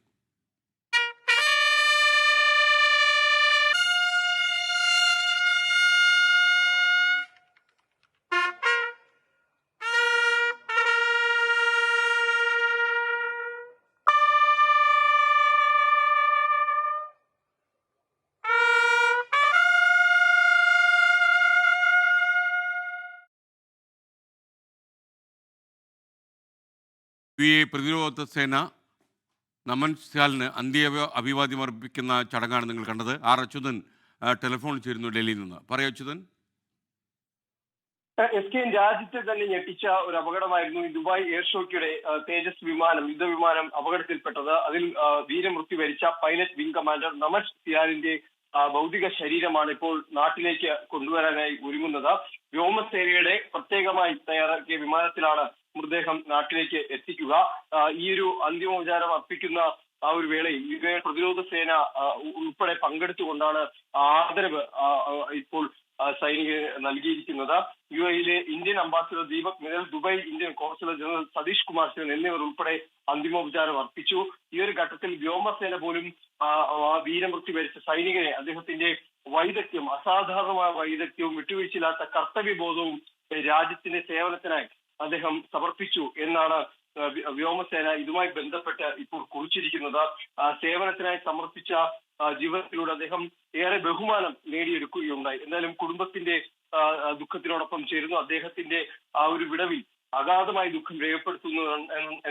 UAE പ്രതിരോധ സേന നമൻ ശ്യാലിന് അഭിവാദ്യം അർപ്പിക്കുന്ന ചടങ്ങാണ് നിങ്ങൾ കണ്ടത്. അച്യുതൻ ടെലിഫോണിൽ ചേരുന്നു ഡൽഹിയിൽ നിന്ന്. പറയൂ അച്യുതൻ. SKN രാജ്യത്തെ തന്നെ ഞെട്ടിച്ച ഒരു അപകടമായിരുന്നു ഈ ദുബായ് എയർ ഷോയ്ക്കിടെ തേജസ് യുദ്ധവിമാനം അപകടത്തിൽപ്പെട്ടത്. അതിൽ വീരമൃത്യു വരിച്ച പൈലറ്റ് വിംഗ് കമാൻഡർ നമൻ ശ്യാലിന്റെ ഭൗതിക ശരീരമാണ് ഇപ്പോൾ നാട്ടിലേക്ക് കൊണ്ടുവരാനായി ഒരുങ്ങുന്നത്. വ്യോമസേനയുടെ പ്രത്യേകമായി തയ്യാറാക്കിയ വിമാനത്തിലാണ് മൃതദേഹം നാട്ടിലേക്ക് എത്തിക്കുക. ഈ ഒരു അന്തിമോപചാരം അർപ്പിക്കുന്ന ആ ഒരു വേളയിൽ UAE പ്രതിരോധ സേന ഉൾപ്പെടെ പങ്കെടുത്തുകൊണ്ടാണ് ആദരവ് ഇപ്പോൾ സൈനികർ നൽകിയിരിക്കുന്നത്. UAE Indian ambassador Deepak Mittal, Dubai Indian consular general Satish Kumar Singh എന്നിവർ ഉൾപ്പെടെ അന്തിമോപചാരം അർപ്പിച്ചു. ഈ ഒരു ഘട്ടത്തിൽ വ്യോമസേന പോലും വീരമൃത്യു വരിച്ച സൈനികനെ അദ്ദേഹത്തിന്റെ വൈദഗ്ധ്യം, അസാധാരണമായ വൈദഗ്ധ്യവും വിട്ടുവീഴ്ചയില്ലാത്ത കർത്തവ്യബോധവും രാജ്യത്തിന്റെ സേവനത്തിനായി അദ്ദേഹം സമർപ്പിച്ചു എന്നാണ് വ്യോമസേന ഇതുമായി ബന്ധപ്പെട്ട് ഇപ്പോൾ കുറിച്ചിരിക്കുന്നത്. സേവനത്തിനായി സമർപ്പിച്ച ജീവിതത്തിലൂടെ അദ്ദേഹം ഏറെ ബഹുമാനം നേടിയെടുക്കുകയുണ്ടായി. എന്തായാലും കുടുംബത്തിന്റെ ദുഃഖത്തിനോടൊപ്പം ചേരുന്നു. അദ്ദേഹത്തിന്റെ ആ ഒരു വിടവിൽ അഗാധമായി ദുഃഖം രേഖപ്പെടുത്തുന്നു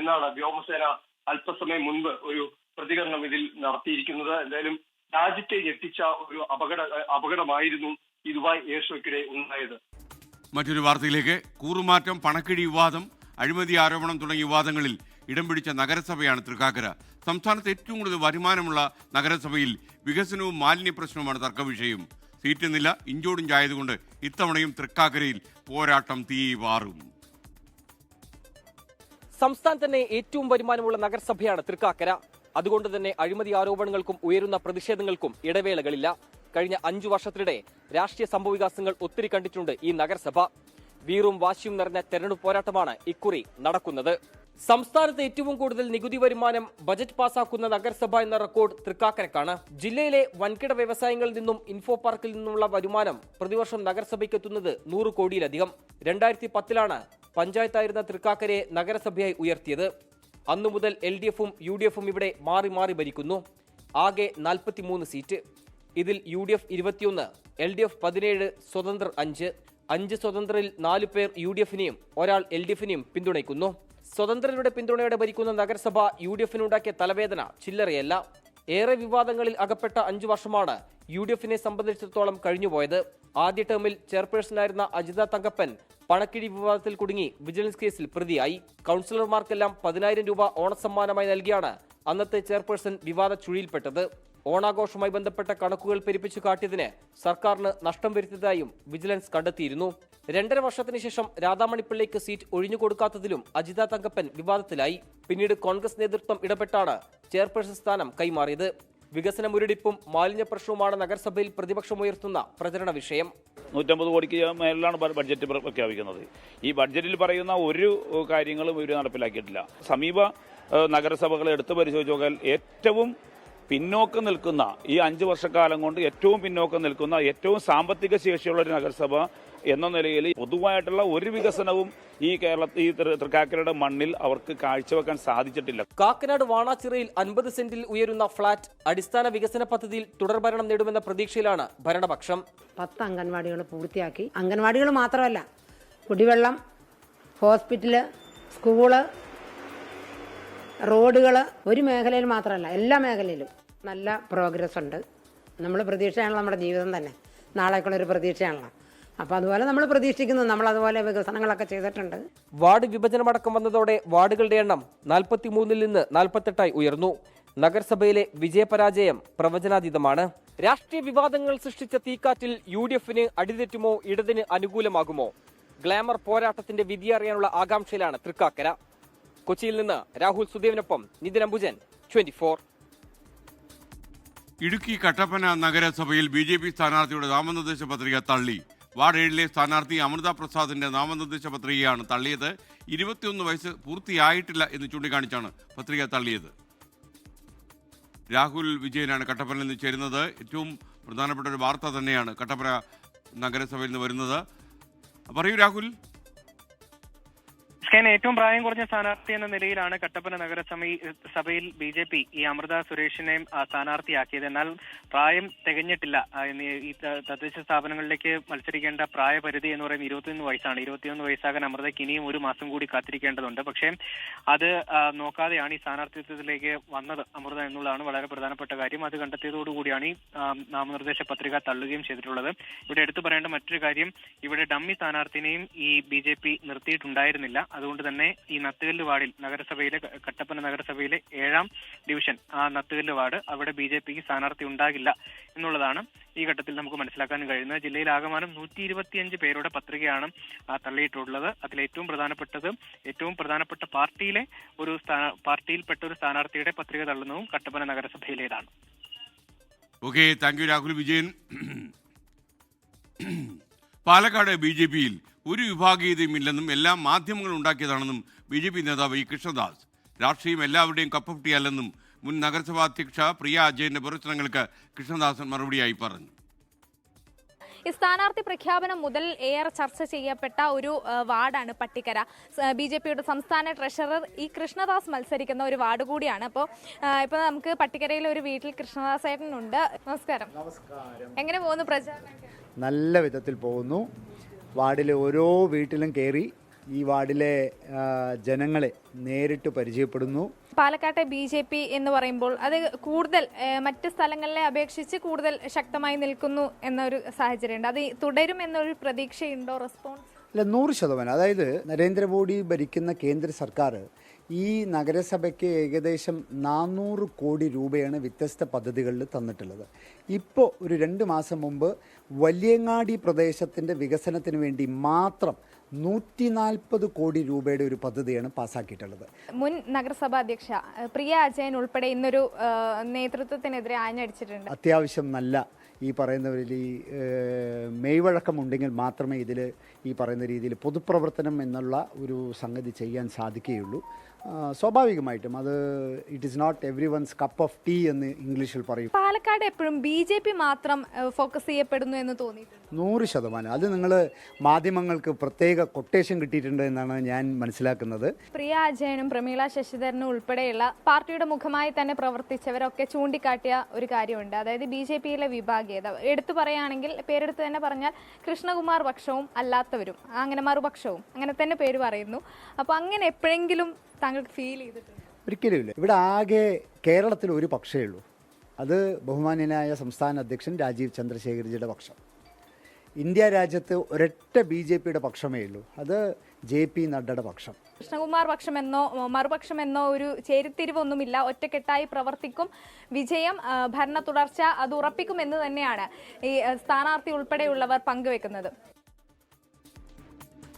എന്നാണ് വ്യോമസേന അല്പസമയം മുൻപ് ഒരു പ്രതികരണം ഇതിൽ നടത്തിയിരിക്കുന്നത്. എന്തായാലും രാജ്യത്തെ ഞെട്ടിച്ച ഒരു അപകടമായിരുന്നു ഈ ദുബായ് എയർ ഷോയ്ക്കിടെ ഉണ്ടായത്. മറ്റൊരു വാർത്തയിലേക്ക്. കൂറുമാറ്റം, പണക്കിഴി വിവാദം, അഴിമതി ആരോപണം തുടങ്ങിയ വിവാദങ്ങളിൽ ഇടം പിടിച്ച നഗരസഭയാണ് തൃക്കാക്കര. സംസ്ഥാനത്ത് ഏറ്റവും കൂടുതൽ വരുമാനമുള്ള നഗരസഭയിൽ വികസനവും മാലിന്യ പ്രശ്നവുമാണ് തർക്കവിഷയം. സീറ്റ് നില ഇഞ്ചോടിഞ്ചായതുകൊണ്ട് ഇത്തവണയും തൃക്കാക്കരയിൽ പോരാട്ടം തീവാറും. സംസ്ഥാനത്ത് തന്നെ ഏറ്റവും വരുമാനമുള്ള നഗരസഭയാണ് തൃക്കാക്കര. അതുകൊണ്ട് തന്നെ അഴിമതി ആരോപണങ്ങൾക്കും ഉയരുന്ന പ്രതിഷേധങ്ങൾക്കും ഇടവേളകളില്ല. കഴിഞ്ഞ 5 വർഷത്തിനിടെ രാഷ്ട്രീയ സംഭവവികാസങ്ങൾ ഒത്തിരി കണ്ടിട്ടുണ്ട് ഈ നഗരസഭ. വീറും വാശിയും നിറഞ്ഞ തെരഞ്ഞെടുപ്പ് പോരാട്ടമാണ് ഇക്കുറി നടക്കുന്നത്. സംസ്ഥാനത്ത് ഏറ്റവും കൂടുതൽ നികുതി വരുമാനം ബജറ്റ് പാസാക്കുന്ന നഗരസഭ എന്ന റെക്കോർഡ് തൃക്കാക്കരക്കാണ്. ജില്ലയിലെ വൻകിട വ്യവസായങ്ങളിൽ നിന്നും ഇൻഫോ പാർക്കിൽ നിന്നുമുള്ള വരുമാനം പ്രതിവർഷം നഗരസഭയ്ക്ക് എത്തുന്നത് 100 കോടിയിലധികം. 2010 പഞ്ചായത്തായിരുന്ന തൃക്കാക്കരയെ നഗരസഭയായി ഉയർത്തിയത്. അന്നു മുതൽ LDFും UDFും ഇവിടെ മാറി മാറി ഭരിക്കുന്നു. ആകെ 43 സീറ്റ്. ഇതിൽ UDF 21, LDF 17, സ്വതന്ത്രർ 5. 5 സ്വതന്ത്രരിൽ 4 പേർ UDFിനെയും ഒരാൾ LDFിനെയും പിന്തുണയ്ക്കുന്നു. സ്വതന്ത്രരുടെ പിന്തുണയോടെ ഭരിക്കുന്ന നഗരസഭ UDFിനുണ്ടാക്കിയ തലവേദന ചില്ലറയല്ല. ഏറെ വിവാദങ്ങളിൽ അകപ്പെട്ട 5 വർഷമാണ് UDFിനെ സംബന്ധിച്ചിടത്തോളം കഴിഞ്ഞുപോയത്. ആദ്യ ടേമിൽ ചെയർപേഴ്സണായിരുന്ന അജിത തങ്കപ്പൻ പണക്കിഴി വിവാദത്തിൽ കുടുങ്ങി വിജിലൻസ് കേസിൽ പ്രതിയായി. കൗൺസിലർമാർക്കെല്ലാം 10,000 രൂപ ഓണസമ്മാനമായി നൽകിയാണ് അന്നത്തെ ചെയർപേഴ്സൺ വിവാദ ചുഴിയിൽപ്പെട്ടത്. ഓണാഘോഷവുമായി ബന്ധപ്പെട്ട കണക്കുകൾ പെരുപ്പിച്ചു കാട്ടിയതിന് സർക്കാരിന് നഷ്ടം വരുത്തിയതായും വിജിലൻസ് കണ്ടെത്തിയിരുന്നു. 2.5 വർഷത്തിന് ശേഷം രാധാമണിപ്പിള്ളയ്ക്ക് സീറ്റ് ഒഴിഞ്ഞുകൊടുക്കാത്തതിലും അജിത തങ്കപ്പൻ വിവാദത്തിലായി. പിന്നീട് കോൺഗ്രസ് നേതൃത്വം ഇടപെട്ടാണ് ചെയർപേഴ്സൺ സ്ഥാനം കൈമാറിയത്. വികസന മുരടിപ്പും മാലിന്യ പ്രശ്നവുമാണ് നഗരസഭയിൽ പ്രതിപക്ഷമുയർത്തുന്ന പ്രചരണ വിഷയം. 150 കോടിക്ക് മേലിലാണ് ബഡ്ജറ്റ് പ്രഖ്യാപിക്കുന്നത്. ഈ ബഡ്ജറ്റിൽ പറയുന്ന ഒരു കാര്യങ്ങളും ഇവർ നടപ്പിലാക്കിയിട്ടില്ല. സമീപ നഗരസഭകളെ എടുത്തു പരിശോധിച്ച് നോക്കിയാൽ ഏറ്റവും പിന്നോക്കം നിൽക്കുന്ന, ഈ 5 വർഷക്കാലം കൊണ്ട് ഏറ്റവും പിന്നോക്കം നിൽക്കുന്ന, ഏറ്റവും സാമ്പത്തിക ശേഷിയുള്ള ഒരു നഗരസഭ എന്ന നിലയിൽ പൊതുവായിട്ടുള്ള ഒരു വികസനവും ഈ തൃക്കാക്കരയുടെ മണ്ണിൽ അവർക്ക് കാഴ്ചവെക്കാൻ സാധിച്ചിട്ടില്ല. കാക്കനാട് വാണാച്ചിറയിൽ 50 സെന്റിൽ ഉയരുന്ന ഫ്ളാറ്റ് അടിസ്ഥാന വികസന പദ്ധതിയിൽ തുടർഭരണം നേടുമെന്ന പ്രതീക്ഷയിലാണ് ഭരണപക്ഷം. 10 അംഗൻവാടികൾ പൂർത്തിയാക്കി. അംഗൻവാടികൾ മാത്രമല്ല, കുടിവെള്ളം, ഹോസ്പിറ്റല്, സ്കൂള്, റോഡുകൾ, ഒരു മേഖലയിൽ മാത്രമല്ല എല്ലാ മേഖലയിലും നല്ല പ്രോഗ്രസ് ഉണ്ട്. നമ്മൾ പ്രതീക്ഷയാണല്ലോ നമ്മുടെ ജീവിതം തന്നെ, നാളേക്കുള്ളൊരു പ്രതീക്ഷയാണല്ലോ. അപ്പോൾ അതുപോലെ നമ്മൾ പ്രതീക്ഷിക്കുന്നു, നമ്മൾ അതുപോലെ വികസനങ്ങളൊക്കെ ചെയ്തിട്ടുണ്ട്. വാർഡ് വിഭജനമടക്കം വന്നതോടെ വാർഡുകളുടെ എണ്ണം 43-ൽ നിന്ന് 48 ഉയർന്നു. നഗരസഭയിലെ വിജയപരാജയം പ്രവചനാതീതമാണ്. രാഷ്ട്രീയ വിവാദങ്ങൾ സൃഷ്ടിച്ച തീക്കാറ്റിൽ UDFിന് അടിതെറ്റുമോ, ഇടതിന് അനുകൂലമാകുമോ? ഗ്ലാമർ പോരാട്ടത്തിന്റെ വിധി അറിയാനുള്ള ആകാംക്ഷയിലാണ് തൃക്കാക്കര. കൊച്ചിയിൽ നിന്ന് രാഹുൽ സുദേവിനൊപ്പം നിതിൻ അംബുജൻ, 24. ഇടുക്കി കട്ടപ്പന നഗരസഭയിൽ BJP സ്ഥാനാർത്ഥിയുടെ നാമനിർദ്ദേശ പത്രിക തള്ളി. വാർഡ് 7-ലെ സ്ഥാനാർത്ഥി അമൃത പ്രസാദിന്റെ നാമനിർദ്ദേശ പത്രികയാണ് തള്ളിയത്. 21 വയസ്സ് പൂർത്തിയായിട്ടില്ല എന്ന് ചൂണ്ടിക്കാണിച്ചാണ് പത്രിക തള്ളിയത്. രാഹുൽ വിജയനാണ് കട്ടപ്പനയിൽ നിന്ന് ചേരുന്നത്. ഏറ്റവും പ്രധാനപ്പെട്ട ഒരു വാർത്ത തന്നെയാണ് കട്ടപ്പന നഗരസഭയിൽ നിന്ന് വരുന്നത്. പറയൂ രാഹുൽ. ഏറ്റവും പ്രായം കുറഞ്ഞ സ്ഥാനാർത്ഥി എന്ന നിലയിലാണ് കട്ടപ്പന നഗരസഭയിൽ BJP ഈ അമൃത സുരേഷിനെ സ്ഥാനാർത്ഥിയാക്കിയത്. എന്നാൽ പ്രായം തികഞ്ഞിട്ടില്ല. ഈ തദ്ദേശ സ്ഥാപനങ്ങളിലേക്ക് മത്സരിക്കേണ്ട പ്രായപരിധി എന്ന് പറയുന്നത് 21 വയസ്സാണ്. 21 വയസ്സാകാൻ അമൃതയ്ക്ക് ഇനിയും 1 മാസം കൂടി കാത്തിരിക്കേണ്ടതുണ്ട്. പക്ഷേ അത് നോക്കാതെയാണ് ഈ സ്ഥാനാർത്ഥിത്വത്തിലേക്ക് വന്നത് അമൃത എന്നുള്ളതാണ് വളരെ പ്രധാനപ്പെട്ട കാര്യം. അത് കണ്ടെത്തിയതോടുകൂടിയാണ് ഈ നാമനിർദ്ദേശ പത്രിക തള്ളുകയും ചെയ്തിട്ടുള്ളത്. ഇവിടെ എടുത്തു പറയേണ്ട മറ്റൊരു കാര്യം, ഇവിടെ ഡമ്മി സ്ഥാനാർത്ഥിനെയും ഈ BJP നിർത്തിയിട്ടുണ്ടായിരുന്നില്ല. അതുകൊണ്ട് തന്നെ ഈ നത്തുകല്ല് വാർഡിൽ കട്ടപ്പന നഗരസഭയിലെ 7ാം ഡിവിഷൻ ആ നത്തുകല്ല് വാർഡ്, അവിടെ BJPക്ക് സ്ഥാനാർത്ഥി ഉണ്ടാകില്ല എന്നുള്ളതാണ് ഈ ഘട്ടത്തിൽ നമുക്ക് മനസ്സിലാക്കാൻ കഴിയുന്നത്. ജില്ലയിൽ ആകമാനം 125 പേരുടെ പത്രികയാണ് തള്ളിയിട്ടുള്ളത്. അതിൽ ഏറ്റവും പ്രധാനപ്പെട്ട പാർട്ടിയിൽപ്പെട്ട ഒരു സ്ഥാനാർത്ഥിയുടെ പത്രിക തള്ളുന്നതും കട്ടപ്പന നഗരസഭയിലേതാണ്. Okay, thank you Rahul Vijayan. Palakkad BJPയിൽ ഒരു വിഭാഗീയതയും ഇല്ലെന്നും എല്ലാം മാധ്യമങ്ങൾ ഉണ്ടാക്കിയതാണെന്നും BJP നേതാവ് കൃഷ്ണദാസ്. രാഷ്ട്രീയം എല്ലാവരുടെയും കപ്പുട്ടിയല്ലെന്നും മുൻ നഗരസഭാ അധ്യക്ഷ പ്രിയ അജയന്റെ പ്രവചനങ്ങൾക്ക് കൃഷ്ണദാസൻ മറുപടിയായി പറഞ്ഞു. ഈ സ്ഥാനാർത്ഥി പ്രഖ്യാപനം മുതൽ ഏറെ ചർച്ച ചെയ്യപ്പെട്ട ഒരു വാർഡാണ് പട്ടിക്കര. BJPയുടെ സംസ്ഥാന ട്രഷറർ കൃഷ്ണദാസ് മത്സരിക്കുന്ന ഒരു വാർഡ് കൂടിയാണ്. ഇപ്പോൾ നമുക്ക് പട്ടിക്കരയിലെ ഒരു വീട്ടിൽ കൃഷ്ണദാസ് ഏട്ടനുണ്ട്. നമസ്കാരം. എങ്ങനെ പോകുന്നു പ്രചാരണം? നല്ല വിധത്തിൽ പോകുന്നു. വാർഡിലെ ഓരോ വീട്ടിലും കയറി ഈ വാർഡിലെ ജനങ്ങളെ നേരിട്ട് പരിചയപ്പെടുന്നു. പാലക്കാട്ടെ BJP എന്ന് പറയുമ്പോൾ അത് കൂടുതൽ മറ്റ് സ്ഥലങ്ങളിലെ അപേക്ഷിച്ച് കൂടുതൽ ശക്തമായി നിൽക്കുന്നു എന്നൊരു സാഹചര്യമുണ്ട്. അത് തുടരും എന്നൊരു പ്രതീക്ഷയുണ്ടോ? റെസ്പോൺസ് അല്ല, 100%. അതായത് നരേന്ദ്രമോദി ഭരിക്കുന്ന കേന്ദ്ര സർക്കാർ ഈ നഗരസഭയ്ക്ക് ഏകദേശം 400 കോടി രൂപയാണ് വ്യത്യസ്ത പദ്ധതികളിൽ തന്നിട്ടുള്ളത്. ഇപ്പോൾ ഒരു 2 മാസം മുമ്പ് വലിയങ്ങാടി പ്രദേശത്തിൻ്റെ വികസനത്തിന് വേണ്ടി മാത്രം 140 കോടി രൂപയുടെ ഒരു പദ്ധതിയാണ് പാസ്സാക്കിയിട്ടുള്ളത്. മുൻ നഗരസഭാ അധ്യക്ഷ പ്രിയ അജയൻ ഉൾപ്പെടെ ഇന്നൊരു നേതൃത്വത്തിനെതിരെ ആഞ്ഞടിച്ചിട്ടുണ്ട്. അത്യാവശ്യം നല്ല ഈ പറയുന്നവരിൽ ഈ മെയ്വഴക്കമുണ്ടെങ്കിൽ മാത്രമേ ഇതിൽ ഈ പറയുന്ന രീതിയിൽ പൊതുപ്രവർത്തനം എന്നുള്ള ഒരു സംഗതി ചെയ്യാൻ സാധിക്കുകയുള്ളൂ. സ്വാഭാവികമായിട്ടും അത് it is not every one's cup of tea എന്ന് ഇംഗ്ലീഷിൽ പറയും. പാലക്കാട് എപ്പോഴും BJP മാത്രം ഫോക്കസ് ചെയ്യപ്പെടുന്നു എന്ന് തോന്നിയിട്ടുണ്ട്. 100%. അത് നിങ്ങൾ മാധ്യമങ്ങൾക്ക് പ്രത്യേക കൊട്ടേഷൻ കിട്ടിയിട്ടുണ്ട് എന്നാണ് ഞാൻ മനസ്സിലാക്കുന്നത്. പ്രിയ അജയനും പ്രമീള ശശിധരനും ഉൾപ്പെടെയുള്ള പാർട്ടിയുടെ മുഖമായി തന്നെ പ്രവർത്തിച്ചവരൊക്കെ ചൂണ്ടിക്കാട്ടിയ ഒരു കാര്യമുണ്ട്. അതായത് BJPയിലെ വിഭാഗീയത എടുത്തു പറയുകയാണെങ്കിൽ പേരെടുത്ത് തന്നെ പറഞ്ഞാൽ കൃഷ്ണകുമാർ പക്ഷവും അല്ലാത്തവരും അങ്ങനെ മറുപക്ഷവും അങ്ങനെ തന്നെ പേര് പറയുന്നു. അപ്പോൾ അങ്ങനെ എപ്പോഴെങ്കിലും താങ്കൾക്ക് ഫീൽ ചെയ്തിട്ടുണ്ട്? ഒരിക്കലുമില്ല. ഇവിടെ ആകെ കേരളത്തിൽ ഒരു പക്ഷേ ഉള്ളൂ. അത് ബഹുമാന്യനായ സംസ്ഥാന അധ്യക്ഷൻ രാജീവ് ചന്ദ്രശേഖർജിയുടെ പക്ഷം. ഇന്ത്യ രാജ്യത്ത് ഒരൊറ്റ BJPയുടെ പക്ഷമേ ഉള്ളൂ. അത് JP നഡ്ഡയുടെ പക്ഷം. കൃഷ്ണകുമാർ പക്ഷമെന്നോ മറുപക്ഷമെന്നോ ഒരു ചേരിത്തിരിവൊന്നുമില്ല. ഒറ്റക്കെട്ടായി പ്രവർത്തിക്കും. വിജയം, ഭരണ തുടർച്ച അത് ഉറപ്പിക്കുമെന്ന് തന്നെയാണ് ഈ സ്ഥാനാർത്ഥി ഉൾപ്പെടെയുള്ളവർ പങ്കുവെക്കുന്നത്.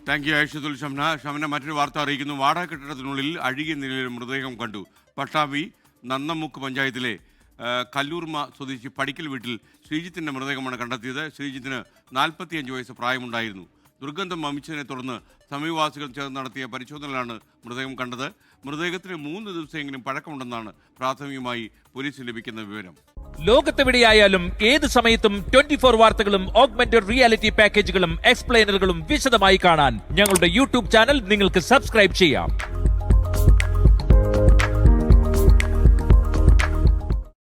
Thank you Aishathul Shamna. ഷംന, മറ്റൊരു വാർത്ത അറിയിക്കുന്നു. വാടക കെട്ടിടത്തിനുള്ളിൽ അഴുകിയ നിലയിൽ മൃതദേഹം കണ്ടു. പട്ടാമ്പി നന്നമുക്ക് പഞ്ചായത്തിലെ കല്ലൂർമ സ്വദേശി പടിക്കൽ വീട്ടിൽ ശ്രീജിത്തിൻ്റെ മൃതദേഹമാണ് കണ്ടെത്തിയത്. ശ്രീജിത്തിന് 45 വയസ്സ് പ്രായമുണ്ടായിരുന്നു. ദുർഗന്ധം വമിച്ചതിനെ തുടർന്ന് സമീപവാസികൾ ചേർന്ന് നടത്തിയ പരിശോധനയിലാണ് മൃതദേഹം കണ്ടത്. മൃതദേഹത്തിന് 3 ദിവസമെങ്കിലും പഴക്കമുണ്ടെന്നാണ് പ്രാഥമികമായി പോലീസിന് ലഭിക്കുന്ന വിവരം. ലോകത്തെവിടെയായാലും ഏത് സമയത്തും 24 വാർത്തകളും ഓഗ്മെന്റഡ് റിയാലിറ്റി പാക്കേജുകളും എക്സ്പ്ലെയിനറുകളും വിശദമായി കാണാൻ ഞങ്ങളുടെ YouTube ചാനൽ നിങ്ങൾക്ക് സബ്സ്ക്രൈബ് ചെയ്യാം.